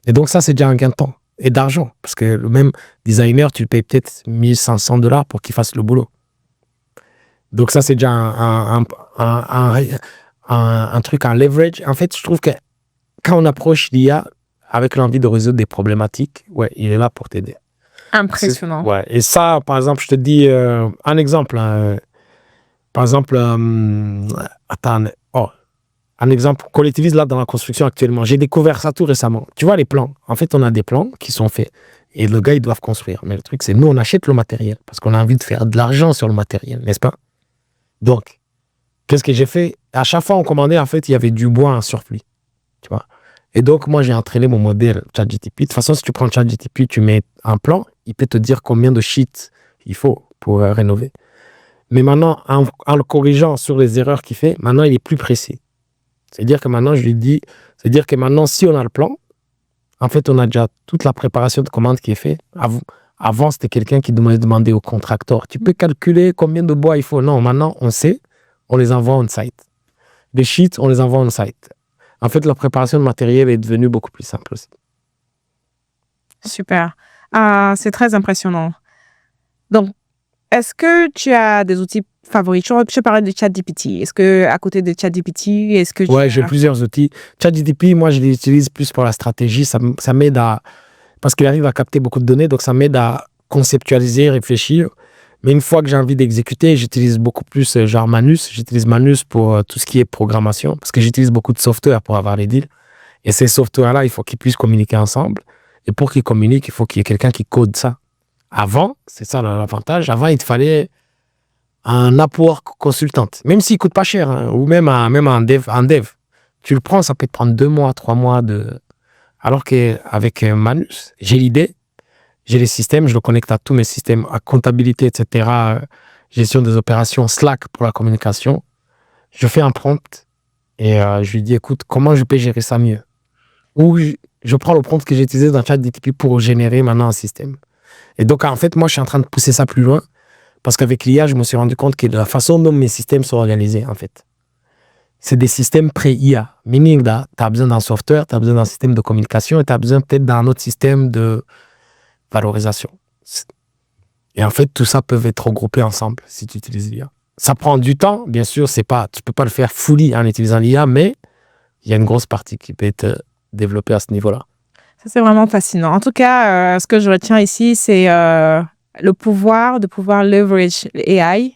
Et donc ça, c'est déjà un gain de temps et d'argent. Parce que le même designer, tu le payes peut-être $1 500 pour qu'il fasse le boulot. Donc ça, c'est déjà un truc, un leverage. En fait, je trouve que quand on approche l'IA avec l'envie de résoudre des problématiques, ouais, il est là pour t'aider. Impressionnant. Ouais. Et ça, par exemple, je te dis un exemple. Par exemple, un exemple qu'on utilise là dans la construction actuellement. J'ai découvert ça tout récemment. Tu vois les plans. En fait, on a des plans qui sont faits. Et le gars, ils doivent construire. Mais le truc, c'est nous, on achète le matériel. Parce qu'on a envie de faire de l'argent sur le matériel, n'est-ce pas? Donc, qu'est-ce que j'ai fait? À chaque fois, on commandait, en fait, il y avait du bois en surplus. Tu vois? Et donc, moi, j'ai entraîné mon modèle ChatGPT. De toute façon, si tu prends ChatGPT, tu mets un plan, il peut te dire combien de sheets il faut pour rénover. Mais maintenant, en le corrigeant sur les erreurs qu'il fait, maintenant, il est plus précis. C'est-à-dire que maintenant, je lui dis, c'est-à-dire que maintenant, si on a le plan, en fait, on a déjà toute la préparation de commande qui est faite. Avant, c'était quelqu'un qui devait demander au contracteur. Tu peux calculer combien de bois il faut. Non, maintenant, on sait, on les envoie on-site. Les sheets, on les envoie on-site. En fait, la préparation de matériel est devenue beaucoup plus simple aussi. Super. C'est très impressionnant. Donc, est-ce que tu as des outils favoris? Je parlais de ChatGPT. Est-ce que à côté de ChatGPT, est-ce que Ouais, j'ai plusieurs outils. ChatGPT, moi, je l'utilise plus pour la stratégie. Ça m'aide à... Parce qu'il arrive à capter beaucoup de données, donc ça m'aide à conceptualiser, réfléchir. Mais une fois que j'ai envie d'exécuter, j'utilise beaucoup plus genre Manus. J'utilise Manus pour tout ce qui est programmation, parce que j'utilise beaucoup de software pour avoir les deals. Et ces softwares-là, il faut qu'ils puissent communiquer ensemble. Et pour qu'ils communiquent, il faut qu'il y ait quelqu'un qui code ça. Avant, c'est ça l'avantage, avant, il te fallait un Upwork consultant, même s'il ne coûte pas cher, hein, ou même un dev. Tu le prends, ça peut te prendre 2 mois, 3 mois de... Alors qu'avec Manus, j'ai l'idée, j'ai les systèmes, je le connecte à tous mes systèmes, à comptabilité, etc., gestion des opérations, Slack pour la communication. Je fais un prompt et je lui dis, écoute, comment je peux gérer ça mieux? Ou je prends le prompt que j'ai utilisé dans ChatGPT pour générer maintenant un système. Et donc, en fait, moi, je suis en train de pousser ça plus loin parce qu'avec l'IA, je me suis rendu compte que la façon dont mes systèmes sont organisés, en fait, c'est des systèmes pré-IA. Meaning, tu as besoin d'un software, tu as besoin d'un système de communication et tu as besoin peut-être d'un autre système de valorisation. Et en fait, tout ça peut être regroupé ensemble si tu utilises l'IA. Ça prend du temps, bien sûr, tu peux pas le faire fully en utilisant l'IA, mais il y a une grosse partie qui peut être développée à ce niveau-là. Ça, c'est vraiment fascinant. En tout cas, ce que je retiens ici, c'est le pouvoir de pouvoir leverage AI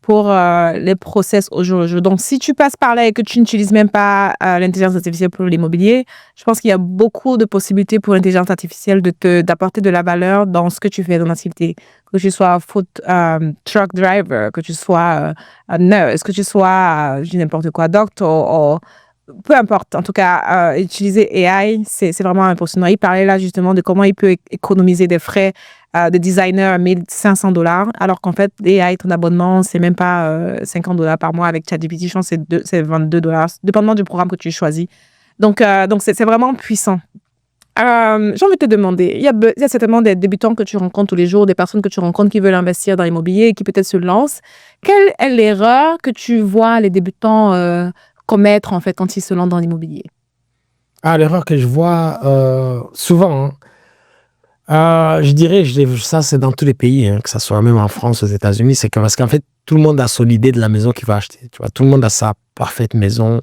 pour les process au jour le jour. Donc, si tu passes par là et que tu n'utilises même pas l'intelligence artificielle pour l'immobilier, je pense qu'il y a beaucoup de possibilités pour l'intelligence artificielle d'apporter de la valeur dans ce que tu fais dans l'activité. Que tu sois truck driver, que tu sois nurse, que tu sois, je dis n'importe quoi, doctor, peu importe, en tout cas, utiliser AI, c'est vraiment impressionnant. Il parlait là justement de comment il peut économiser des frais de designer à $1,500, alors qu'en fait, AI, ton abonnement, c'est même pas $50 par mois avec ChatGPT, je pense que c'est $22, dépendamment du programme que tu choisis. Donc c'est vraiment puissant. J'ai envie de te demander, il y a certainement des débutants que tu rencontres tous les jours, des personnes que tu rencontres qui veulent investir dans l'immobilier et qui peut-être se lancent. Quelle est l'erreur que tu vois les débutants commettre en fait quand ils se lancent dans l'immobilier? L'erreur que je vois souvent, je dirais, ça c'est dans tous les pays, que ce soit même en France, aux États-Unis, c'est que parce qu'en fait, tout le monde a son idée de la maison qu'il va acheter. Tu vois, tout le monde a sa parfaite maison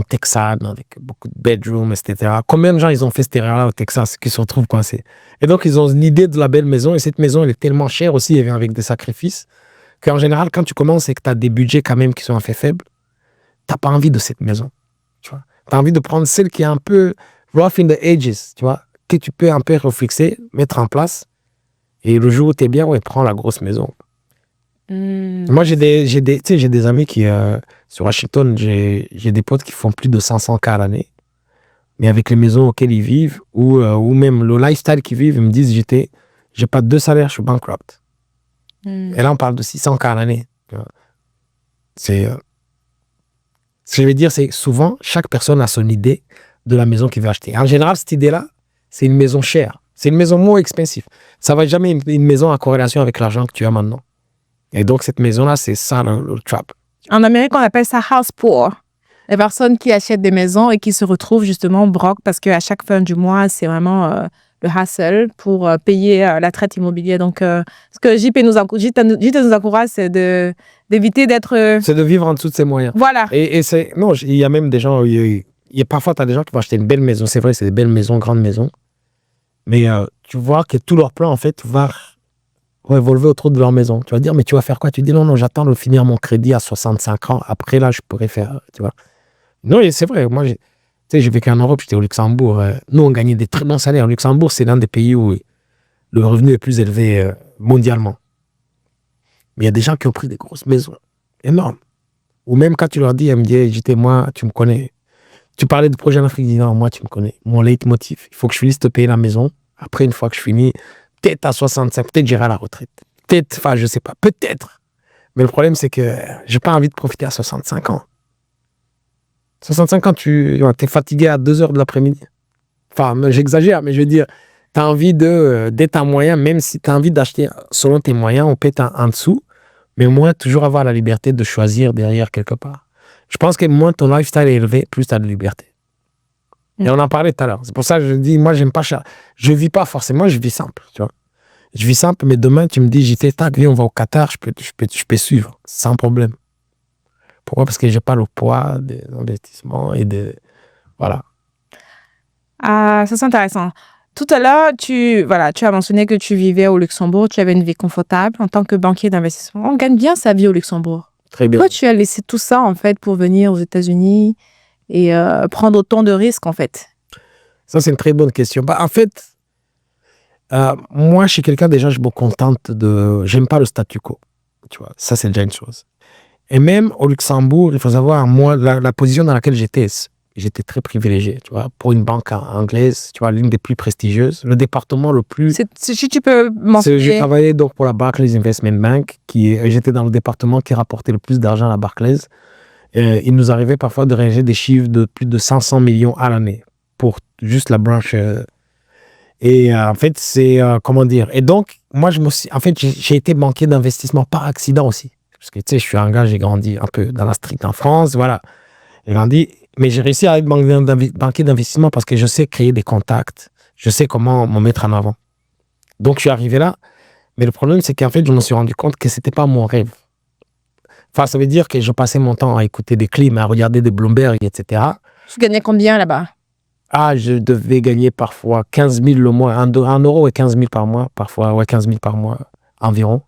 texane avec beaucoup de bedrooms, etc. Combien de gens ils ont fait cette erreur-là au Texas qui se retrouvent coincés? Et donc, ils ont une idée de la belle maison et cette maison, elle est tellement chère aussi, elle vient avec des sacrifices, qu'en général, quand tu commences et que tu as des budgets quand même qui sont assez faibles, tu n'as pas envie de cette maison. Tu vois, tu as envie de prendre celle qui est un peu rough in the edges, tu vois, que tu peux un peu refixer, mettre en place. Et le jour où tu es bien, ouais, prends la grosse maison. Moi, j'ai des amis qui, sur Washington, j'ai des potes qui font plus de 500K à l'année. Mais avec les maisons auxquelles ils vivent, ou même le lifestyle qu'ils vivent, ils me disent, j'ai pas 2 salaires, je suis bankrupt. Et là, on parle de 600K à l'année. Ce que je veux dire, c'est souvent, chaque personne a son idée de la maison qu'il veut acheter. En général, cette idée-là, c'est une maison chère. C'est une maison more expensive. Ça va jamais une maison en corrélation avec l'argent que tu as maintenant. Et donc, cette maison-là, c'est ça le trap. En Amérique, on appelle ça house poor. Les personnes qui achètent des maisons et qui se retrouvent justement broke parce qu'à chaque fin du mois, c'est vraiment le hustle pour payer la traite immobilière. Donc, ce que JP nous encourage, c'est d'éviter d'être... C'est de vivre en dessous de ses moyens. Voilà. Et c'est... Non, il y a même des gens... Parfois, tu as des gens qui vont acheter une belle maison. C'est vrai, c'est des belles maisons, grandes maisons. Mais tu vois que tout leur plan, en fait, va évoluer autour de leur maison. Tu vas dire, mais tu vas faire quoi? Tu dis, non, j'attends de finir mon crédit à 65 ans. Après, là, je pourrais faire... Tu vois. Non, et c'est vrai. Moi, j'ai vécu en Europe, j'étais au Luxembourg. Nous, on gagnait des très bons salaires. Le Luxembourg, c'est l'un des pays où le revenu est plus élevé mondialement. Mais il y a des gens qui ont pris des grosses maisons. Énormes. Ou même quand tu leur dis, elle me dit, JT, moi, tu me connais. Tu parlais de projet en Afrique, je dis, non, moi, tu me connais. Mon leitmotiv, il faut que je finisse de payer la maison. Après, une fois que je finis, peut-être à 65, peut-être j'irai à la retraite. Peut-être, enfin, je sais pas, peut-être. Mais le problème, c'est que j'ai pas envie de profiter à 65 ans. 65 ans, tu es fatigué à 2 heures de l'après-midi. Enfin, j'exagère, mais je veux dire, tu as envie d'être un moyen, même si tu as envie d'acheter selon tes moyens, on peut être en dessous, mais au moins toujours avoir la liberté de choisir derrière quelque part. Je pense que moins ton lifestyle est élevé, plus tu as de liberté. Et on en parlait tout à l'heure. C'est pour ça que je dis, moi, j'aime pas cher. Je vis pas forcément, je vis simple, tu vois. Je vis simple, mais demain, tu me dis, JT, tac, viens, on va au Qatar, je peux suivre, sans problème. Pourquoi? Parce que j'ai pas le poids des investissements et voilà. Ah, ça c'est intéressant. Tout à l'heure, tu as mentionné que tu vivais au Luxembourg, tu avais une vie confortable en tant que banquier d'investissement. On gagne bien sa vie au Luxembourg. Très bien. Pourquoi tu as laissé tout ça, en fait, pour venir aux États-Unis et prendre autant de risques, en fait? Ça, c'est une très bonne question. En fait, moi, je suis quelqu'un, déjà, je me contente j'aime pas le statu quo. Tu vois, ça, c'est déjà une chose. Et même au Luxembourg, il faut savoir, moi, la position dans laquelle j'étais très privilégié, tu vois, pour une banque anglaise, tu vois, l'une des plus prestigieuses, le département le plus... Si tu peux mentionner... J'ai travaillé donc pour la Barclays Investment Bank, j'étais dans le département qui rapportait le plus d'argent à la Barclays. Il nous arrivait parfois de réaliser des chiffres de plus de 500 millions à l'année pour juste la branche. Et en fait, c'est, comment dire... Et donc, moi, j'ai été banquier d'investissement par accident aussi. Parce que, tu sais, je suis un gars, j'ai grandi un peu dans la street en France, voilà. J'ai grandi, mais j'ai réussi à être banquier d'investissement parce que je sais créer des contacts. Je sais comment me mettre en avant. Donc, je suis arrivé là. Mais le problème, c'est qu'en fait, je me suis rendu compte que c'était pas mon rêve. Enfin, ça veut dire que je passais mon temps à écouter des clims, à regarder des Bloomberg, etc. Tu gagnais combien là-bas? Je devais gagner parfois 15 000 le mois, 1 euro et 15 000 par mois, parfois, 15 000 par mois environ.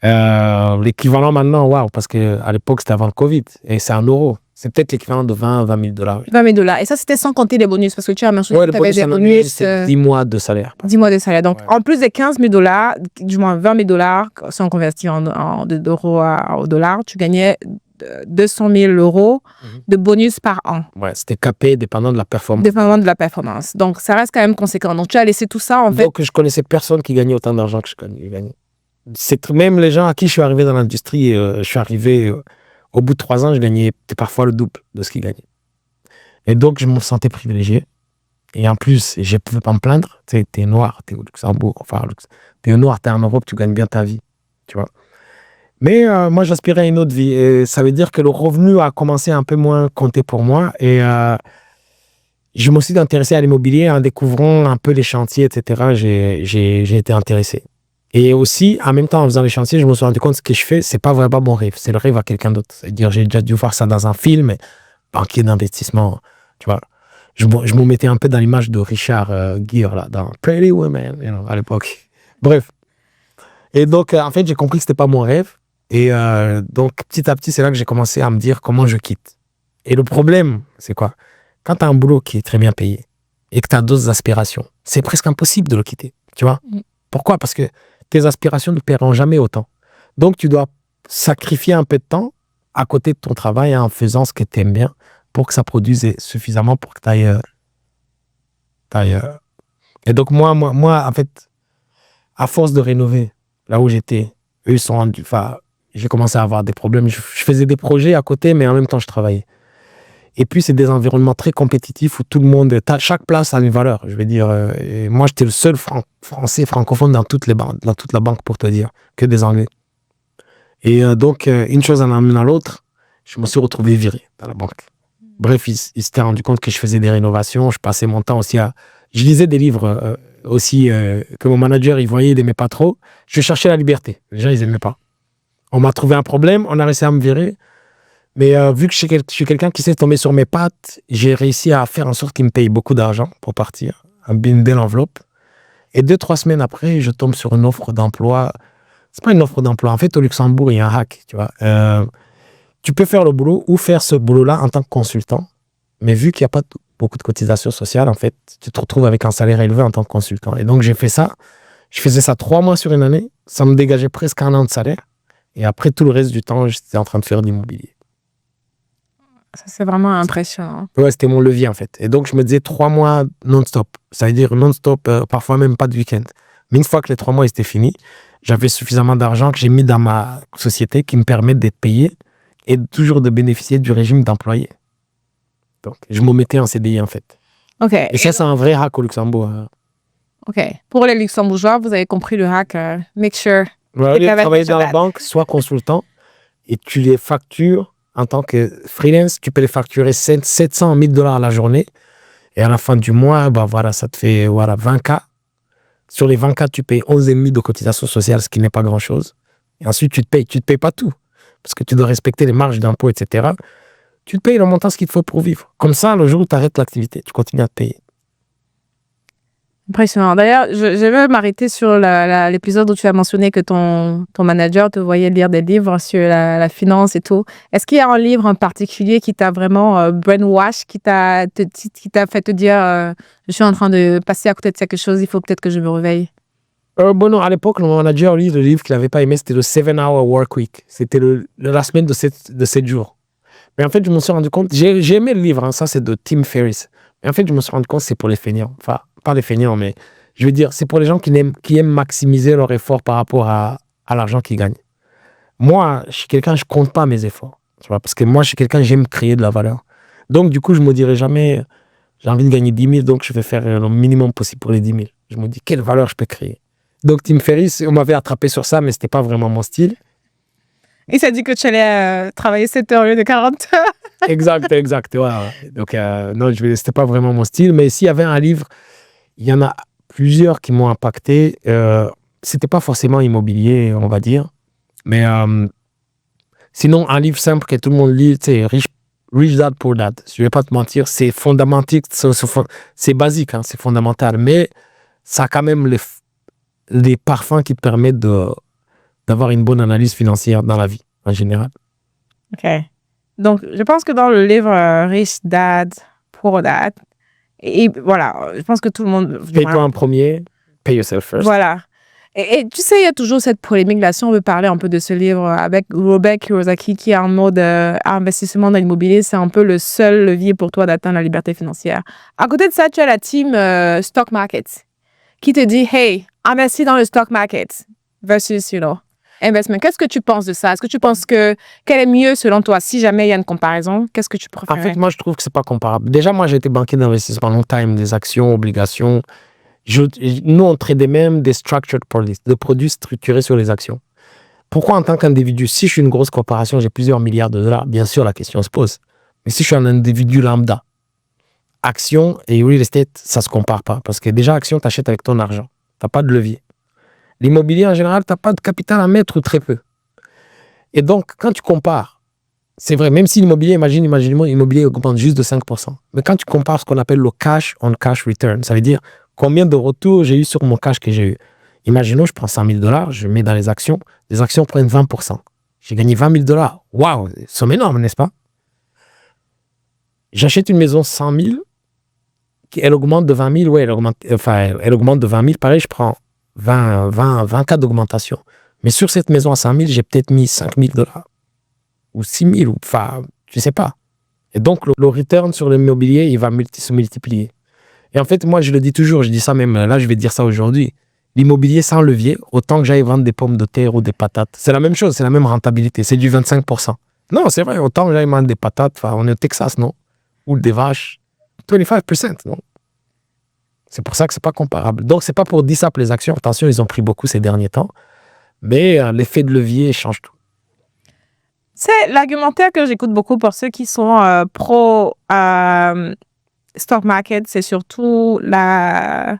L'équivalent maintenant, waouh, parce qu'à l'époque, c'était avant le Covid, et c'est 1 euro. C'est peut-être l'équivalent de 20 000 $. 20 000 $. Et ça, c'était sans compter les bonus, parce que tu as mentionné que tu avais des bonus. C'est 10 mois de salaire. 10 mois de salaire. Donc, en plus des 15 000 $, du moins 20 000 $, si on convertit d'euros au dollar, tu gagnais 200 000 € de bonus par an. Ouais, c'était capé dépendant de la performance. Dépendamment de la performance. Donc, ça reste quand même conséquent. Donc, tu as laissé tout ça, en fait. Donc, je connaissais personne qui gagnait autant d'argent que je gagnais. Même les gens à qui je suis arrivé dans l'industrie, je suis arrivé au bout de 3 ans, je gagnais parfois le double de ce qu'ils gagnaient. Et donc, je me sentais privilégié. Et en plus, je ne pouvais pas me plaindre. Tu sais, t'es noir, t'es au Luxembourg. Enfin, t'es noir, t'es en Europe, tu gagnes bien ta vie. Tu vois. Mais moi, j'aspirais à une autre vie. Et ça veut dire que le revenu a commencé à un peu moins compter pour moi. Et je me suis intéressé à l'immobilier en découvrant un peu les chantiers, etc. J'ai été intéressé. Et aussi, en même temps, en faisant les chantiers, je me suis rendu compte que ce que je fais, c'est pas vraiment mon rêve. C'est le rêve à quelqu'un d'autre. C'est-à-dire, j'ai déjà dû voir ça dans un film, banquier d'investissement, tu vois. Je me mettais un peu dans l'image de Richard Gere, là, dans Pretty Women, à l'époque. Bref. Et donc, en fait, j'ai compris que c'était pas mon rêve. Et donc, petit à petit, c'est là que j'ai commencé à me dire comment je quitte. Et le problème, c'est quoi? Quand tu as un boulot qui est très bien payé et que tu as d'autres aspirations, c'est presque impossible de le quitter. Tu vois? Pourquoi? Parce que tes aspirations ne paieront jamais autant. Donc, tu dois sacrifier un peu de temps à côté de ton travail en faisant ce que tu aimes bien pour que ça produise suffisamment pour que tu ailles. Et donc, moi, en fait, à force de rénover là où j'étais, eux, ils sont rendus. Enfin, j'ai commencé à avoir des problèmes. Je faisais des projets à côté, mais en même temps, je travaillais. Et puis, c'est des environnements très compétitifs où tout le monde, chaque place a une valeur. Je vais dire, et moi, j'étais le seul français francophone dans toute la banque, pour te dire, que des Anglais. Et donc, une chose en amenant à l'autre, je me suis retrouvé viré dans la banque. Bref, ils s'étaient rendu compte que je faisais des rénovations. Je passais mon temps aussi Je lisais des livres aussi que mon manager, il voyait, il n'aimait pas trop. Je cherchais la liberté. Les gens, ils n'aimaient pas. On m'a trouvé un problème, on a réussi à me virer. Mais vu que je suis quelqu'un qui s'est tombé sur mes pattes, j'ai réussi à faire en sorte qu'il me paye beaucoup d'argent pour partir, à binder l'enveloppe. Et 2-3 semaines après, je tombe sur une offre d'emploi. C'est pas une offre d'emploi. En fait, au Luxembourg, il y a un hack, tu vois. Tu peux faire le boulot ou faire ce boulot-là en tant que consultant. Mais vu qu'il n'y a pas beaucoup de cotisations sociales, en fait, tu te retrouves avec un salaire élevé en tant que consultant. Et donc, j'ai fait ça. Je faisais ça 3 mois sur une année. Ça me dégageait presque 1 an de salaire. Et après, tout le reste du temps, j'étais en train de faire de l'immobilier. Ça, c'est vraiment impressionnant. Ouais, c'était mon levier, en fait. Et donc, je me disais 3 mois non-stop. Ça veut dire non-stop, parfois même pas de week-end. Mais une fois que les 3 mois étaient finis, j'avais suffisamment d'argent que j'ai mis dans ma société qui me permet d'être payé et toujours de bénéficier du régime d'employé. Donc, je me mettais en CDI, en fait. OK. Et ça, c'est un vrai hack au Luxembourg. OK. Pour les Luxembourgeois, vous avez compris le hack. Make sure. Au lieu de travailler dans la banque, sois consultant et tu les factures en tant que freelance. Tu peux les facturer 700 000 $ la journée. Et à la fin du mois, bah voilà, ça te fait 20K. Sur les 20K, tu payes 11 500 de cotisations sociales, ce qui n'est pas grand-chose. Et ensuite, tu te payes pas tout. Parce que tu dois respecter les marges d'impôt, etc. Tu te payes le montant ce qu'il te faut pour vivre. Comme ça, le jour où tu arrêtes l'activité, tu continues à te payer. Impressionnant. D'ailleurs, je vais m'arrêter sur l'épisode où tu as mentionné que ton manager te voyait lire des livres sur la finance et tout. Est-ce qu'il y a un livre en particulier qui t'a vraiment brainwash, qui t'a fait te dire je suis en train de passer à côté de quelque chose, il faut peut-être que je me réveille? Bon, non, à l'époque, mon manager lit le livre qu'il n'avait pas aimé, c'était le 7-Hour Work Week. C'était la semaine de 7 jours. Mais en fait, je me suis rendu compte, j'ai aimé le livre, hein, ça c'est de Tim Ferriss. Mais en fait, je me suis rendu compte que c'est pour les feignants. Enfin, pas les feignants, mais je veux dire, c'est pour les gens qui aiment maximiser leur effort par rapport à l'argent qu'ils gagnent. Moi, je suis quelqu'un, je compte pas mes efforts. Tu vois, parce que moi, je suis quelqu'un, j'aime créer de la valeur. Donc, du coup, je me dirais jamais, j'ai envie de gagner 10 000, donc je vais faire le minimum possible pour les 10 000. Je me dis, quelle valeur je peux créer? Donc, Tim Ferriss, on m'avait attrapé sur ça, mais c'était pas vraiment mon style. Il s'est dit que tu allais travailler 7 heures au lieu de 40 heures. Exact. Ouais. Donc, non, c'était pas vraiment mon style. Mais s'il y avait un livre, il y en a plusieurs qui m'ont impacté. C'était pas forcément immobilier, on va dire. Mais sinon, un livre simple que tout le monde lit, tu sais, Rich Dad Poor Dad. Je vais pas te mentir, c'est fondamental, c'est basique, hein, c'est fondamental. Mais ça a quand même les parfums qui te permettent d'avoir une bonne analyse financière dans la vie, en général. OK. Donc, je pense que dans le livre Rich Dad, Poor Dad, et voilà, je pense que tout le monde... Paye-toi en premier, pay yourself first. Voilà. Et tu sais, il y a toujours cette polémique là. Si on veut parler un peu de ce livre avec Robert Kiyosaki, qui est en mode investissement dans l'immobilier, c'est un peu le seul levier pour toi d'atteindre la liberté financière. À côté de ça, tu as la team stock market qui te dit, hey, investis dans le stock market versus, investment. Qu'est-ce que tu penses de ça? Est-ce que tu penses quel est mieux selon toi? Si jamais il y a une comparaison, qu'est-ce que tu préfères? En fait, moi, je trouve que c'est pas comparable. Déjà, moi, j'ai été banquier d'investissement long-time, des actions, obligations. Nous, on tradait même des structured products, des produits structurés sur les actions. Pourquoi en tant qu'individu, si je suis une grosse corporation, j'ai plusieurs milliards de dollars, bien sûr, la question se pose. Mais si je suis un individu lambda, actions et real estate, ça se compare pas. Parce que déjà, actions, tu achètes avec ton argent. Tu n'as pas de levier. L'immobilier, en général, tu n'as pas de capital à mettre ou très peu. Et donc, quand tu compares, c'est vrai, même si l'immobilier, imaginez, l'immobilier augmente juste de 5%. Mais quand tu compares ce qu'on appelle le cash on cash return, ça veut dire combien de retours j'ai eu sur mon cash que j'ai eu. Imaginons, je prends 100 000 $, je mets dans les actions prennent 20%. J'ai gagné 20 000 $. Waouh, somme énorme, n'est-ce pas? J'achète une maison 100 000, elle augmente de 20 000, ouais, elle augmente de 20 000, pareil, je prends 20 cas d'augmentation. Mais sur cette maison à 100 000, j'ai peut-être mis 5 000 $ ou 6 000, enfin, je ne sais pas. Et donc, le return sur l'immobilier, il va se multiplier. Et en fait, moi, je le dis toujours, je dis ça même, là, je vais dire ça aujourd'hui. L'immobilier sans levier, autant que j'aille vendre des pommes de terre ou des patates, c'est la même chose, c'est la même rentabilité, c'est du 25%. Non, c'est vrai, autant que j'aille vendre des patates, enfin, on est au Texas, non? Ou des vaches, 25%, non? C'est pour ça que c'est pas comparable. Donc, c'est pas pour dire ça pour les actions. Attention, ils ont pris beaucoup ces derniers temps. Mais l'effet de levier change tout. C'est l'argumentaire que j'écoute beaucoup pour ceux qui sont pro stock market, c'est surtout la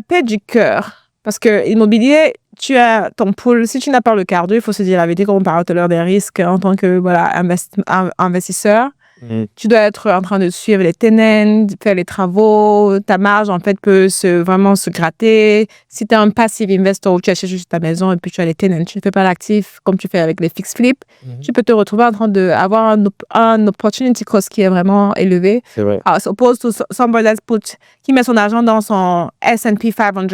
paix du cœur. Parce que immobilier, tu as ton pool. Si tu n'as pas le cardio, il faut se dire la vérité, comme on parlait tout à l'heure des risques en tant que investisseur. Tu dois être en train de suivre les tenants, faire les travaux. Ta marge, en fait, peut vraiment se gratter. Si tu es un passive investor où tu achètes juste ta maison et puis tu as les tenants, tu ne fais pas l'actif comme tu fais avec les fixed flip, tu peux te retrouver en train d'avoir un opportunity cost qui est vraiment élevé. C'est vrai. As opposed to somebody qui met son argent dans son S&P 500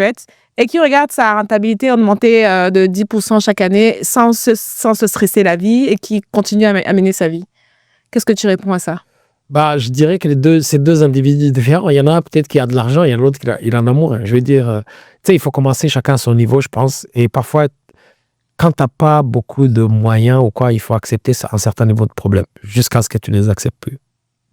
et qui regarde sa rentabilité augmenter de 10% chaque année sans se stresser la vie et qui continue à mener sa vie. Qu'est-ce que tu réponds à ça? Je dirais que ces deux individus différents, il y en a un peut-être qui a de l'argent, il y en a l'autre qui en a moins. Je veux dire, il faut commencer chacun à son niveau, je pense. Et parfois, quand tu n'as pas beaucoup de moyens ou quoi, il faut accepter un certain niveau de problème jusqu'à ce que tu ne les acceptes plus.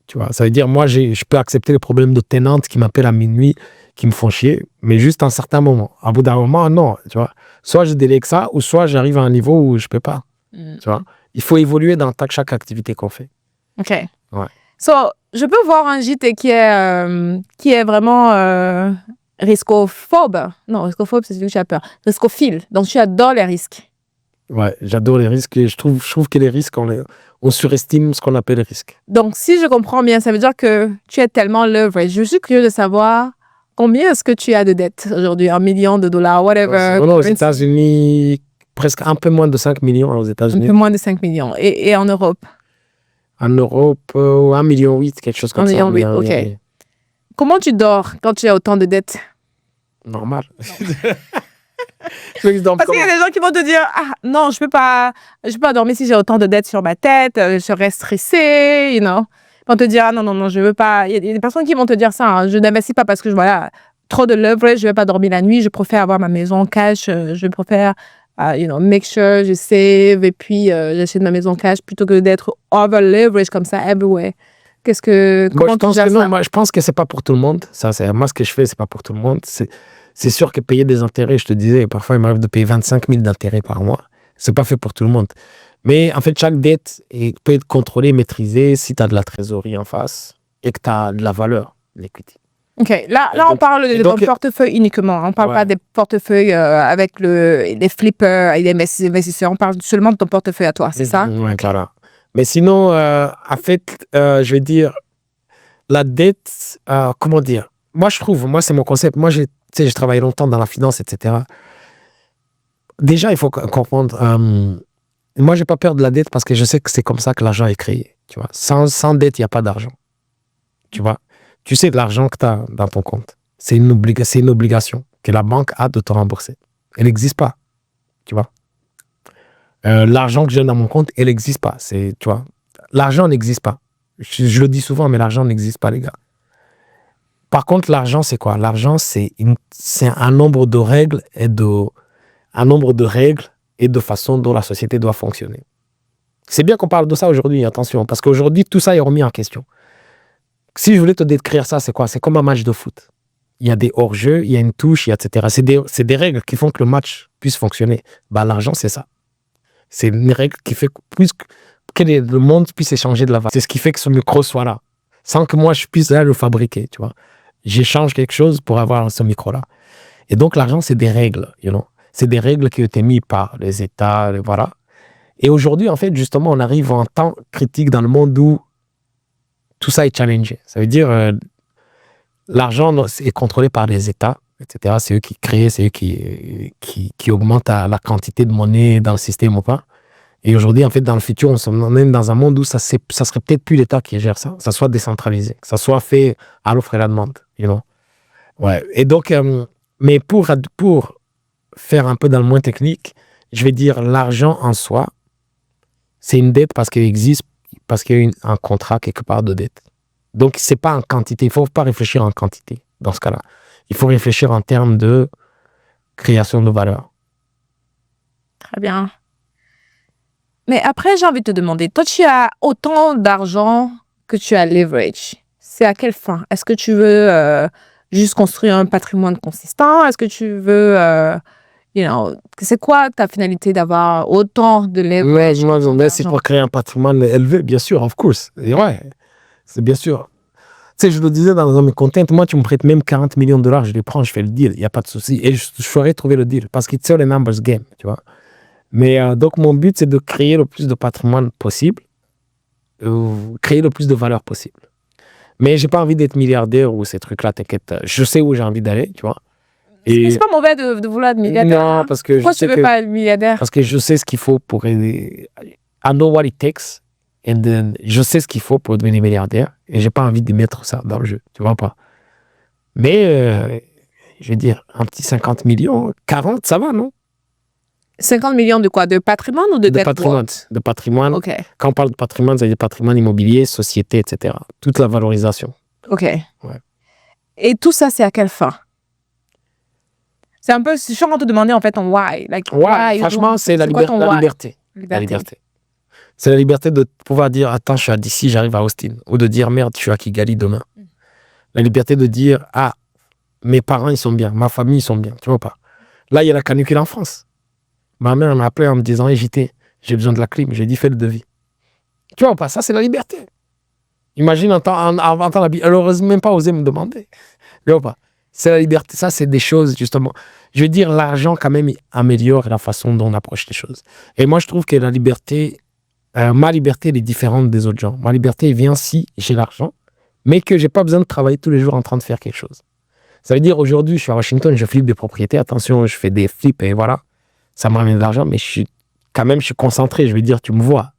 Tu vois, ça veut dire, moi, je peux accepter les problèmes de tenantes qui m'appellent à minuit, qui me font chier, mais juste à un certain moment. À bout d'un moment, non. Tu vois, soit je délègue ça, ou soit j'arrive à un niveau où je ne peux pas. Tu vois, il faut évoluer dans chaque activité qu'on fait. OK. Ouais. So, je peux voir un JT qui est vraiment riscophobe. Non, riscophobe, c'est celui que tu as peur. Riscophile. Donc, tu adores les risques. Ouais, j'adore les risques et je trouve que les risques, on surestime ce qu'on appelle les risques. Donc, si je comprends bien, ça veut dire que tu es tellement leverage. Je suis curieux de savoir combien est-ce que tu as de dettes aujourd'hui? $1 million, whatever. Non, aux États-Unis, presque un peu moins de 5 millions aux États-Unis. Un peu moins de 5 millions. Et en Europe? En Europe, 1,8 million, quelque chose comme ça. 1,8 million, OK. Comment tu dors quand tu as autant de dettes? Normal. Parce qu'il y a des gens qui vont te dire non, je peux pas dormir si j'ai autant de dettes sur ma tête, je serais stressée, Ils vont te dire non, je veux pas. Il y a des personnes qui vont te dire ça, je n'investis pas parce que trop de leverage, je vais pas dormir la nuit, je préfère avoir ma maison cash, je préfère make sure je save et puis j'achète ma maison cash plutôt que d'être over leverage comme ça everywhere. Comment tu gères ça? Moi, je pense que c'est pas pour tout le monde. Ça, c'est moi ce que je fais, c'est pas pour tout le monde. C'est sûr que payer des intérêts, je te disais, parfois il m'arrive de payer 25 000 d'intérêts par mois. C'est pas fait pour tout le monde. Mais en fait, chaque dette peut être contrôlée, maîtrisée si tu as de la trésorerie en face et que tu as de la valeur, l'equity. OK. Là, on parle de ton portefeuille uniquement. On ne parle pas des portefeuilles avec les flippers et les investisseurs. On parle seulement de ton portefeuille à toi, c'est ça? Oui, clairement. Mais sinon, en fait, je vais dire, la dette, comment dire? Moi, c'est mon concept. Moi, j'ai travaillé longtemps dans la finance, etc. Déjà, il faut comprendre, moi, j'ai pas peur de la dette parce que je sais que c'est comme ça que l'argent est créé. Tu vois? Sans dette, il n'y a pas d'argent. Tu vois? Tu sais de l'argent que tu as dans ton compte. C'est une obligation. que la banque a de te rembourser. Elle n'existe pas, tu vois. L'argent que j'ai dans mon compte, elle n'existe pas. Tu vois, l'argent n'existe pas. Je le dis souvent, mais l'argent n'existe pas, les gars. Par contre, l'argent, c'est quoi? L'argent, c'est un nombre de règles et de façons dont la société doit fonctionner. C'est bien qu'on parle de ça aujourd'hui, attention, parce qu'aujourd'hui, tout ça est remis en question. Si je voulais te décrire ça, c'est quoi? C'est comme un match de foot. Il y a des hors-jeux, il y a une touche, etc. C'est des règles qui font que le match puisse fonctionner. L'argent, c'est ça. C'est une règle qui fait que le monde puisse échanger de la valeur. C'est ce qui fait que ce micro soit là. Sans que moi, je puisse le fabriquer, tu vois. J'échange quelque chose pour avoir ce micro-là. Et donc, l'argent, c'est des règles, C'est des règles qui ont été mises par les États, voilà. Et aujourd'hui, en fait, justement, on arrive à un temps critique dans le monde où tout ça est challengé. Ça veut dire l'argent est contrôlé par les États, etc. C'est eux qui créent, c'est eux qui augmentent la quantité de monnaie dans le système ou pas. Et aujourd'hui, en fait, dans le futur, on est dans un monde où ça serait peut-être plus l'État qui gère ça. Ça soit décentralisé, que ça soit fait à l'offre et la demande, Ouais. Et donc, mais pour faire un peu dans le moins technique, je vais dire l'argent en soi, c'est une dette parce qu'il existe, parce qu'il y a un contrat quelque part de dette. Donc, c'est pas en quantité. Il ne faut pas réfléchir en quantité dans ce cas-là. Il faut réfléchir en termes de création de valeur. Très bien. Mais après, j'ai envie de te demander, toi, tu as autant d'argent que tu as leverage. C'est à quelle fin? Est-ce que tu veux juste construire un patrimoine consistant? Est-ce que tu veux, c'est quoi ta finalité d'avoir autant de leverage? Ouais, c'est pour créer un patrimoine élevé, bien sûr, of course. Et ouais, c'est bien sûr. Tu sais, je le disais dans mes contents, moi, tu me prêtes même 40 millions de dollars, je les prends, je fais le deal, il n'y a pas de souci. Et je ferai trouver le deal parce que c'est les numbers game, tu vois. Mais donc, mon but, c'est de créer le plus de patrimoine possible, créer le plus de valeur possible. Mais j'ai pas envie d'être milliardaire ou ces trucs-là, t'inquiète. Je sais où j'ai envie d'aller, tu vois. Et c'est pas mauvais de vouloir être milliardaire. Non, parce que pourquoi tu veux pas être milliardaire? Parce que je sais ce qu'il faut pour aider. I know what it takes. And then, je sais ce qu'il faut pour devenir milliardaire. Et j'ai pas envie de mettre ça dans le jeu, tu vois pas. Mais, je veux dire, un petit 50 millions, 40, ça va, non? 50 millions de quoi? De patrimoine ou de dette? De patrimoine. OK. Quand on parle de patrimoine, ça veut dire patrimoine immobilier, société, etc. Toute la valorisation. OK. Ouais. Et tout ça, c'est à quelle fin? C'est un peu... Je suis en train de te demander, en fait, ton why. Why, franchement, c'est la liberté. La liberté. C'est la liberté de pouvoir dire, attends, je suis à DC, j'arrive à Austin. Ou de dire, merde, je suis à Kigali demain. La liberté de dire, ah, mes parents, ils sont bien. Ma famille, ils sont bien. Tu vois pas? Là, il y a la canicule en France. Ma mère m'a appelé en me disant, hey, JT, j'ai besoin de la clim. J'ai dit, fais le devis. Tu vois pas? Ça, c'est la liberté. Imagine en temps la vie. Elle n'aurait même pas osé me demander. Tu vois pas? C'est la liberté. Ça, c'est des choses, justement. Je veux dire, l'argent, quand même, améliore la façon dont on approche les choses. Et moi, je trouve que la liberté, ma liberté, elle est différente des autres gens. Ma liberté, elle vient si j'ai l'argent, mais que j'ai pas besoin de travailler tous les jours en train de faire quelque chose. Ça veut dire, aujourd'hui, je suis à Washington, je flippe des propriétés. Attention, je fais des flips et voilà. Ça me ramène de l'argent, mais je suis concentré. Je veux dire, tu me vois,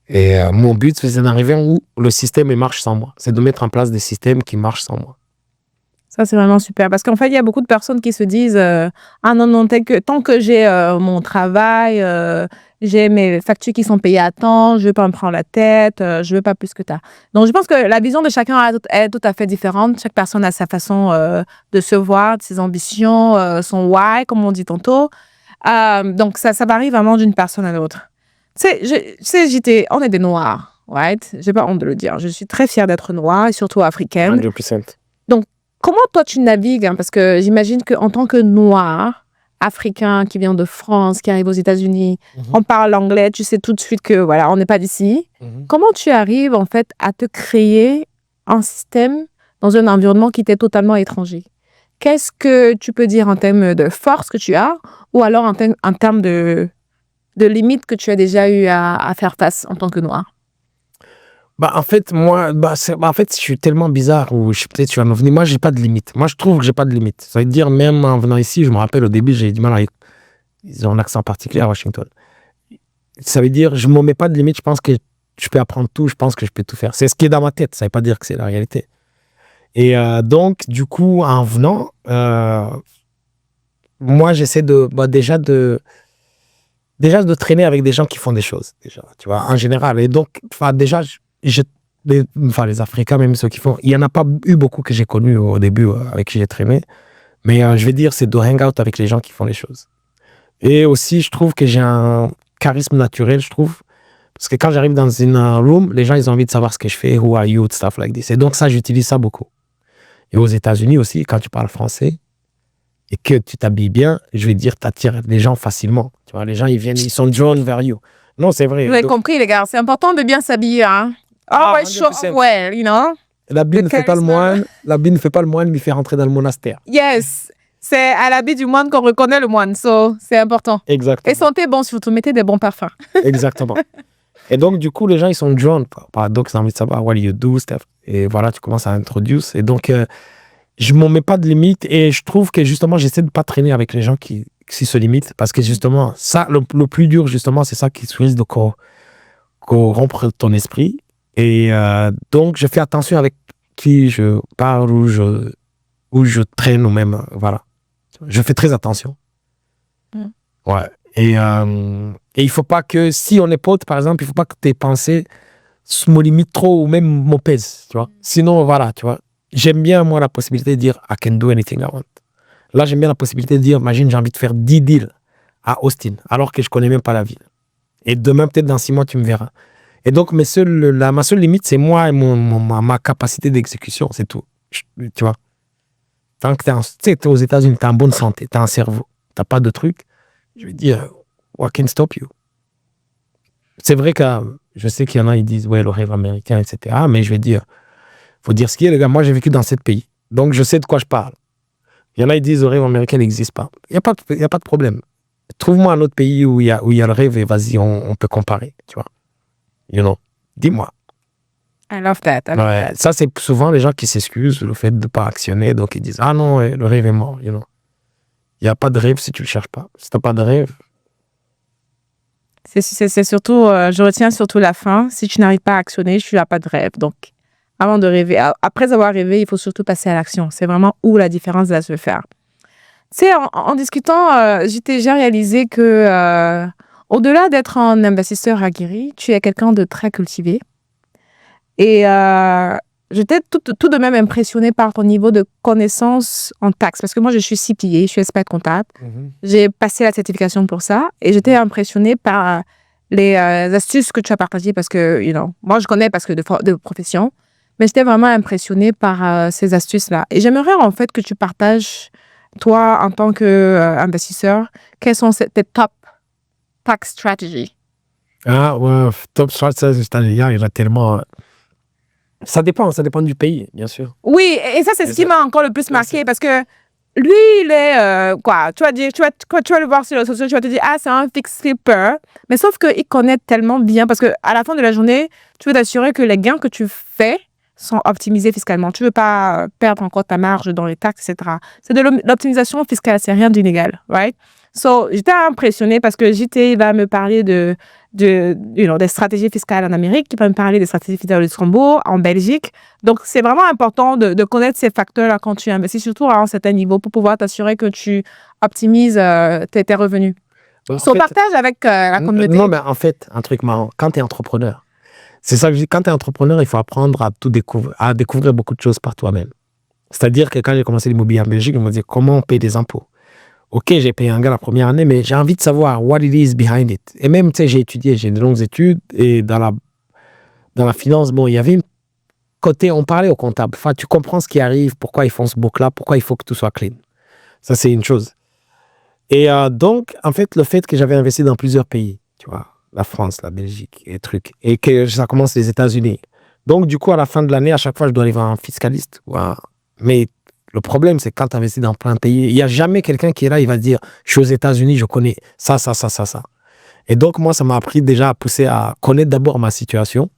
Et mon but, c'est d'arriver où le système marche sans moi. C'est de mettre en place des systèmes qui marchent sans moi. Ça, c'est vraiment super. Parce qu'en fait, il y a beaucoup de personnes qui se disent ah non, tant que j'ai mon travail, j'ai mes factures qui sont payées à temps, je ne veux pas me prendre la tête, je ne veux pas plus que ça. Donc, je pense que la vision de chacun est tout à fait différente. Chaque personne a sa façon de se voir, de ses ambitions, son why, comme on dit tantôt. Donc, ça varie vraiment d'une personne à l'autre. Tu sais, on est des Noirs, right? Je n'ai pas honte de le dire. Je suis très fière d'être noire, et surtout africaine. 100%. Donc, comment toi, tu navigues? Parce que j'imagine qu'en tant que Noir, Africain, qui vient de France, qui arrive aux États-Unis, on parle anglais, tu sais tout de suite que, voilà, on n'est pas d'ici. Comment tu arrives, en fait, à te créer un système dans un environnement qui t'est totalement étranger? Qu'est-ce que tu peux dire en termes de force que tu as ou alors en termes de limites que tu as déjà eu à faire face en tant que Noir? En fait, moi, je suis tellement bizarre ou peut-être tu vas me venir. Moi, j'ai pas de limite. Moi, je trouve que j'ai pas de limite. Ça veut dire, même en venant ici, je me rappelle au début, j'ai du mal à... Ils ont un accent particulier à Washington. Ça veut dire, je me mets pas de limite. Je pense que je peux apprendre tout. Je pense que je peux tout faire. C'est ce qui est dans ma tête. Ça veut pas dire que c'est la réalité. Et donc, du coup, en venant, moi, j'essaie déjà de traîner avec des gens qui font des choses, déjà, tu vois, en général. Et donc, déjà, les Africains, même ceux qui font, il n'y en a pas eu beaucoup que j'ai connus au début avec qui j'ai traîné. Mais je vais dire, c'est de hang out avec les gens qui font les choses. Et aussi, je trouve que j'ai un charisme naturel, je trouve. Parce que quand j'arrive dans une room, les gens, ils ont envie de savoir ce que je fais, who are you, stuff like this. Et donc, ça, j'utilise ça beaucoup. Et aux États-Unis aussi, quand tu parles français et que tu t'habilles bien, je vais dire, tu attires les gens facilement. Tu vois, les gens, ils viennent, ils sont drawn vers you. Non, c'est vrai. Vous avez compris, les gars. C'est important de bien s'habiller. Hein? Ouais, show up well, you know? L'habit ne fait pas le moine. L'habit ne fait pas le moine, mais il fait rentrer dans le monastère. Yes. C'est à l'habit du moine qu'on reconnaît le moine. So, c'est important. Exactement. Et sentez bon, surtout, mettez des bons parfums. Exactement. Et donc, du coup, les gens, ils sont drawn. Donc, ils ont envie de savoir what you do, stuff. Et voilà, tu commences à introduire. Et donc, je ne m'en mets pas de limite. Et je trouve que, justement, j'essaie de ne pas traîner avec les gens qui se limitent. Parce que, justement, ça, le plus dur, justement, c'est ça qui risque de corrompre ton esprit. Et donc, je fais attention avec qui je parle ou je traîne ou même, voilà. Je fais très attention. Ouais. Et il faut pas que, si on est potes, par exemple, il faut pas que tes pensées me limitent trop ou même me pèsent, tu vois. Sinon, voilà, tu vois. J'aime bien, moi, la possibilité de dire I can do anything I want. Là, j'aime bien la possibilité de dire, imagine, j'ai envie de faire 10 deals à Austin, alors que je connais même pas la ville. Et demain, peut-être dans 6 mois, tu me verras. Et donc, ma seule limite, c'est moi et ma capacité d'exécution, c'est tout. Tu vois. Tant que t'es aux États-Unis, t'es en bonne santé, t'as un cerveau, t'as pas de trucs, je vais dire, what can stop you? C'est vrai que je sais qu'il y en a, ils disent, ouais, le rêve américain, etc. Mais je vais dire, faut dire ce qui est, les gars. Moi, j'ai vécu dans 7 pays. Donc, je sais de quoi je parle. Il y en a, ils disent, le rêve américain n'existe pas. Il n'y a pas de problème. Trouve-moi un autre pays où il y a le rêve et vas-y, on peut comparer, tu vois. You know, dis-moi. I love that. Ouais, ça, c'est souvent les gens qui s'excusent le fait de ne pas actionner. Donc, ils disent, ah non, le rêve est mort, you know. Il n'y a pas de rêve si tu ne le cherches pas. Si tu n'as pas de rêve. C'est surtout, je retiens surtout la fin. Si tu n'arrives pas à actionner, tu n'as pas de rêve. Donc, avant de rêver, après avoir rêvé, il faut surtout passer à l'action. C'est vraiment où la différence va se faire. Tu sais, en discutant, j'ai réalisé que au-delà d'être un investisseur aguerri, tu es quelqu'un de très cultivé. Et j'étais tout de même impressionnée par ton niveau de connaissance en taxes. Parce que moi, je suis CPA, je suis expert comptable. J'ai passé la certification pour ça. Et j'étais impressionnée par les astuces que tu as partagées. Parce que, you know, moi, je connais parce que de profession. Mais j'étais vraiment impressionnée par ces astuces-là. Et j'aimerais en fait que tu partages, toi, en tant qu'investisseur, quelles sont tes top tax strategies? Ah, ouais, top strategy, il y en a tellement. Ça dépend du pays, bien sûr. Oui, et ça, c'est ce qui m'a encore le plus marqué parce que lui, il est, tu vas le voir sur les réseaux sociaux, tu vas te dire, ah, c'est un fix flipper. Mais sauf qu'il connaît tellement bien parce qu'à la fin de la journée, tu veux t'assurer que les gains que tu fais sont optimisés fiscalement. Tu veux pas perdre encore ta marge dans les taxes, etc. C'est de l'optimisation fiscale, c'est rien d'inégal, right? So, j'étais impressionnée parce que JT va me parler des stratégies fiscales en Amérique, il va me parler des stratégies fiscales au Luxembourg, en Belgique. Donc, c'est vraiment important de connaître ces facteurs-là quand tu investis, surtout à un certain niveau, pour pouvoir t'assurer que tu optimises tes revenus. Partage avec la communauté. Non, mais en fait, un truc marrant, quand tu es entrepreneur, c'est ça que je dis, quand tu es entrepreneur, il faut apprendre à découvrir beaucoup de choses par toi-même. C'est-à-dire que quand j'ai commencé l'immobilier en Belgique, je me disais, comment on paye des impôts? Ok, j'ai payé un gars la première année, mais j'ai envie de savoir what it is behind it. Et même, tu sais, j'ai de longues études et dans la finance, bon, il y avait une côté, on parlait au comptable. Enfin, tu comprends ce qui arrive, pourquoi ils font ce book-là, pourquoi il faut que tout soit clean. Ça, c'est une chose. Et donc, en fait, le fait que j'avais investi dans plusieurs pays, tu vois, la France, la Belgique et trucs, et que ça commence les États-Unis. Donc, du coup, à la fin de l'année, à chaque fois, je dois aller voir un fiscaliste. Mais le problème, c'est que quand tu investis dans plein de pays, il n'y a jamais quelqu'un qui est là, il va te dire, je suis aux États-Unis, je connais ça. Et donc, moi, ça m'a appris déjà à pousser à connaître d'abord ma situation.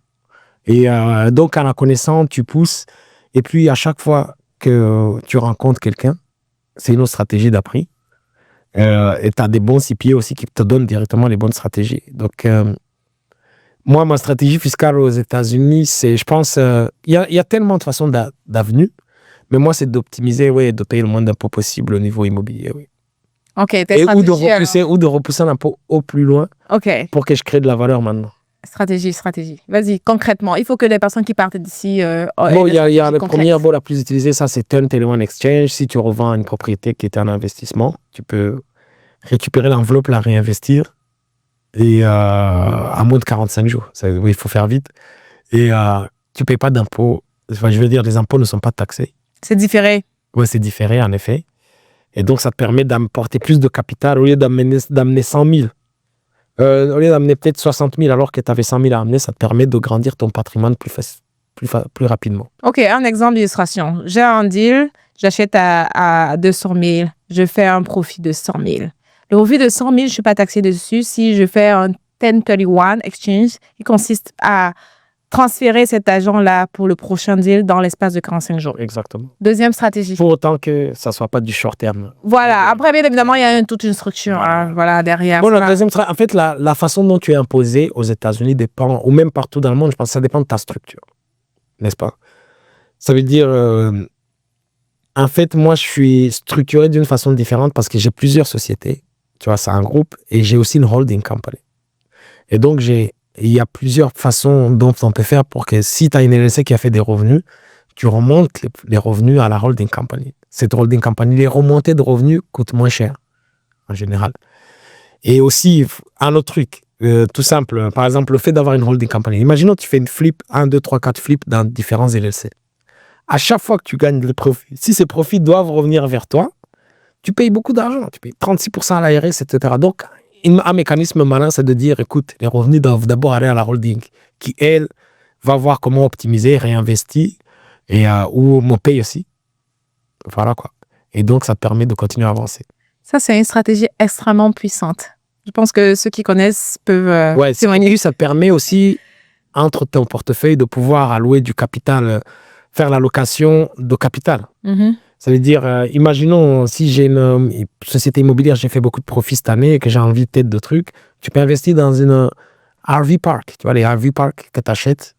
Et donc, en la connaissant, tu pousses. Et puis, à chaque fois que tu rencontres quelqu'un, c'est une autre stratégie d'appris. Et tu as des bons CPA aussi qui te donnent directement les bonnes stratégies. Donc, moi, ma stratégie fiscale aux États-Unis, c'est, je pense, il y a tellement de façons d'avenue. Mais moi, c'est d'optimiser, de payer le moins d'impôts possible au niveau immobilier, oui. OK, Ou de repousser l'impôt au plus loin pour que je crée de la valeur maintenant. Stratégie. Vas-y, concrètement. Il faut que les personnes qui partent d'ici... il y a la première, la plus utilisée, ça, c'est Turn One Exchange. Si tu revends une propriété qui était un investissement, tu peux récupérer l'enveloppe, la réinvestir et à moins de 45 jours. Il faut faire vite. Et tu ne payes pas d'impôts. Enfin, je veux dire, les impôts ne sont pas taxés. C'est différé. Oui, c'est différé, en effet. Et donc, ça te permet d'apporter plus de capital au lieu d'amener 100 000. Au lieu d'amener peut-être 60 000 alors que tu avais 100 000 à amener, ça te permet de grandir ton patrimoine plus rapidement. OK, un exemple d'illustration. J'ai un deal, j'achète à 200 000, je fais un profit de 100 000. Le profit de 100 000, je ne suis pas taxé dessus. Si je fais un 1031 exchange, il consiste à transférer cet argent-là pour le prochain deal dans l'espace de 45 jours. Exactement. Deuxième stratégie. Pour autant que ça ne soit pas du short terme. Voilà. Après, bien évidemment, il y a toute une structure derrière. Bon, la deuxième stratégie, en fait, la façon dont tu es imposé aux États-Unis dépend, ou même partout dans le monde, je pense que ça dépend de ta structure. N'est-ce pas? Ça veut dire, en fait, moi, je suis structuré d'une façon différente parce que j'ai plusieurs sociétés. Tu vois, c'est un groupe et j'ai aussi une holding company. Et donc, il y a plusieurs façons dont on peut faire pour que si tu as une LLC qui a fait des revenus, tu remontes les revenus à la holding company. Cette holding company, les remontées de revenus coûtent moins cher, en général. Et aussi, un autre truc, tout simple, par exemple, le fait d'avoir une holding company. Imaginons que tu fais une flip, 1, 2, 3, 4 flips dans différents LLC. À chaque fois que tu gagnes le profit, si ces profits doivent revenir vers toi, tu payes beaucoup d'argent. Tu payes 36% à l'ARS, etc. Donc, un mécanisme malin, c'est de dire, écoute, les revenus doivent d'abord aller à la holding, qui, elle, va voir comment optimiser, réinvestir, et ou me paye aussi. Voilà, quoi. Et donc, ça te permet de continuer à avancer. Ça, c'est une stratégie extrêmement puissante. Je pense que ceux qui connaissent peuvent témoigner. Ça permet aussi, entre ton portefeuille, de pouvoir allouer du capital, faire l'allocation de capital. Ça veut dire, imaginons, si j'ai une société immobilière, j'ai fait beaucoup de profits cette année et que j'ai envie peut-être de trucs, tu peux investir dans une RV Park. Tu vois, les RV Park que tu achètes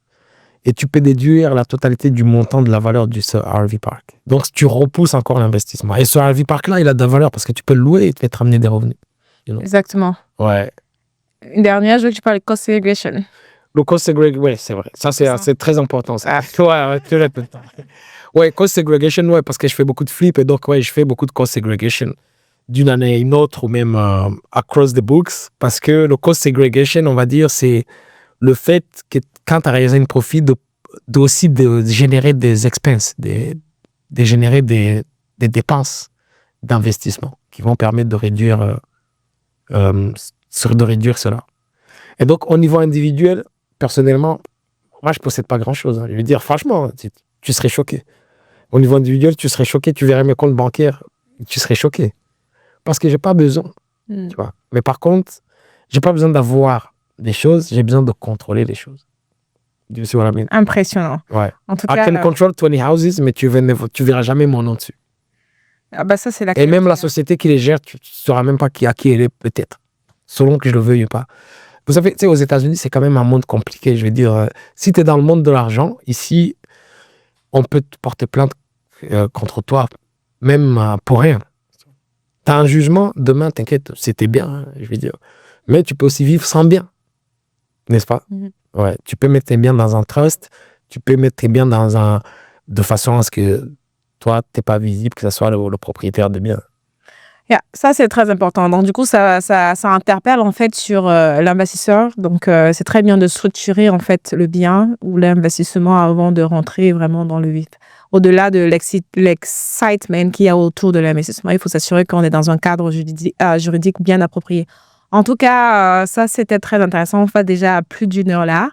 et tu peux déduire la totalité du montant de la valeur de ce RV Park. Donc, tu repousses encore l'investissement. Et ce RV Park-là, il a de la valeur parce que tu peux le louer et te faire ramener des revenus. Exactement. Ouais. Une dernière, je veux que tu parles de cost segregation. Le cost segregation, oui, c'est vrai. Ça, c'est très important. Ça. Ouais, cost segregation, parce que je fais beaucoup de flips et donc, je fais beaucoup de cost segregation d'une année à une autre ou même across the books parce que le cost segregation, on va dire, c'est le fait que quand tu as réalisé un profit, aussi de générer des expenses, de générer des dépenses d'investissement qui vont permettre de réduire cela. Et donc, au niveau individuel, personnellement, moi, je ne possède pas grand-chose. Je veux dire, franchement, tu serais choqué. Au niveau individuel, tu serais choqué. Tu verrais mes comptes bancaires, tu serais choqué. Parce que je n'ai pas besoin. Tu vois. Mais par contre, je n'ai pas besoin d'avoir des choses, j'ai besoin de contrôler les choses. Tu sais what I mean? Impressionnant. Ouais. En tout I cas, can control 20 houses, mais tu verras jamais mon nom dessus. Ça, c'est la Et même la société qui les gère, tu ne sauras même pas à qui elle est, peut-être. Selon que je le veuille ou pas. Vous savez, aux États-Unis, c'est quand même un monde compliqué. Je veux dire, si tu es dans le monde de l'argent, ici, on peut te porter plainte contre toi, même pour rien. Tu as un jugement, demain, t'inquiète, c'était bien, je veux dire. Mais tu peux aussi vivre sans bien. N'est-ce pas? Ouais, tu peux mettre tes biens dans un trust, tu peux mettre tes biens de façon à ce que toi, tu n'es pas visible, que ce soit le propriétaire de biens. Ça, c'est très important. Donc, du coup, ça interpelle, en fait, sur l'investisseur. Donc, c'est très bien de structurer, en fait, le bien ou l'investissement avant de rentrer vraiment dans le vif. Au-delà de l'excitement qu'il y a autour de l'investissement, il faut s'assurer qu'on est dans un cadre juridique bien approprié. En tout cas, ça, c'était très intéressant. On fait déjà plus d'une heure là.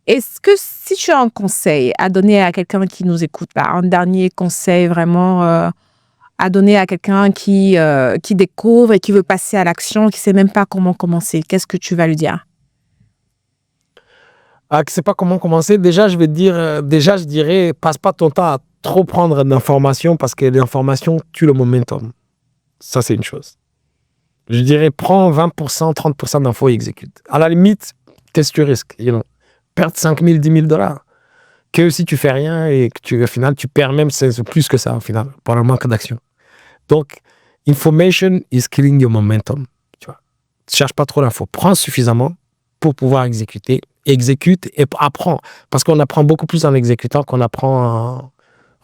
Est-ce que si tu as un conseil à donner à quelqu'un qui nous écoute, un dernier conseil vraiment à donner à quelqu'un qui découvre et qui veut passer à l'action, qui ne sait même pas comment commencer, qu'est-ce que tu vas lui dire? Qui ne sait pas comment commencer, déjà, je dirais, passe pas ton temps à trop prendre d'informations parce que l'information tue le momentum. Ça, c'est une chose. Je dirais, prends 20%, 30% d'infos et exécute. À la limite, qu'est-ce que tu risques? Perdre 5 000, 10 000 $. que si tu fais rien et que au final, tu perds même c'est plus que ça, au final, par le manque d'action. Donc, information is killing your momentum. Tu vois. Ne cherche pas trop l'info. Prends suffisamment pour pouvoir exécuter. Exécute et apprends. Parce qu'on apprend beaucoup plus en exécutant qu'on apprend en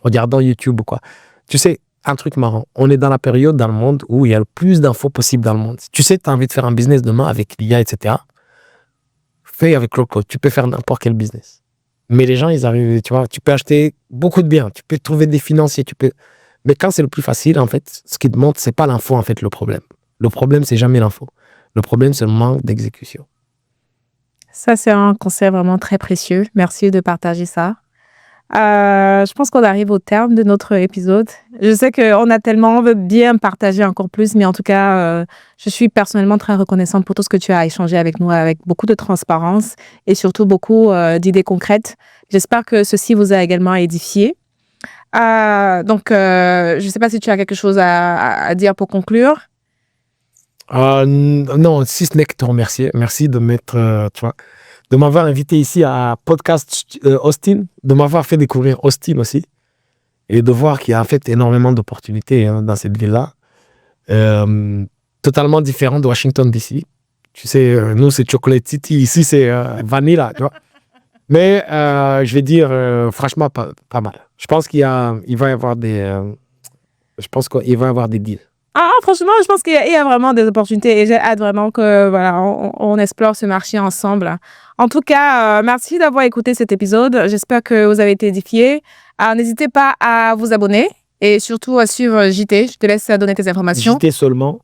regardant YouTube ou quoi. Tu sais, un truc marrant. On est dans la période dans le monde où il y a le plus d'infos possible dans le monde. Tu sais, tu as envie de faire un business demain avec l'IA, etc. Fais avec Cloud. Tu peux faire n'importe quel business. Mais les gens, ils arrivent, tu vois, tu peux acheter beaucoup de biens. Tu peux trouver des financiers. Mais quand c'est le plus facile, en fait, ce qui te montre, c'est pas l'info, en fait, le problème. Le problème, c'est jamais l'info. Le problème, c'est le manque d'exécution. Ça, c'est un conseil vraiment très précieux. Merci de partager ça. Je pense qu'on arrive au terme de notre épisode. Je sais qu'on a tellement, on veut bien partager encore plus, mais en tout cas, je suis personnellement très reconnaissante pour tout ce que tu as échangé avec nous, avec beaucoup de transparence et surtout beaucoup d'idées concrètes. J'espère que ceci vous a également édifié. Donc, je ne sais pas si tu as quelque chose à dire pour conclure. Non, si ce n'est que te remercier. Merci de de m'avoir invité ici à Podcast Austin, de m'avoir fait découvrir Austin aussi, et de voir qu'il y a en fait énormément d'opportunités dans cette ville-là. Totalement différent de Washington DC. Tu sais, nous c'est Chocolate City, ici c'est Vanilla, tu vois. Mais je vais dire franchement pas mal. Je pense qu'il va y avoir des deals. Franchement, je pense qu'il y a vraiment des opportunités et j'ai hâte vraiment que voilà, on explore ce marché ensemble. En tout cas, merci d'avoir écouté cet épisode. J'espère que vous avez été édifiés. N'hésitez pas à vous abonner et surtout à suivre JT. Je te laisse donner tes informations. JT seulement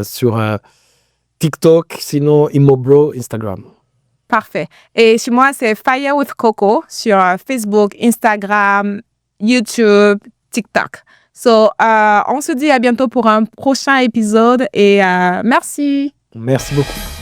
sur TikTok, sinon Immobro, Instagram. Parfait. Et chez moi, c'est Fire with Coco sur Facebook, Instagram, YouTube, TikTok. On se dit à bientôt pour un prochain épisode et merci. Merci beaucoup.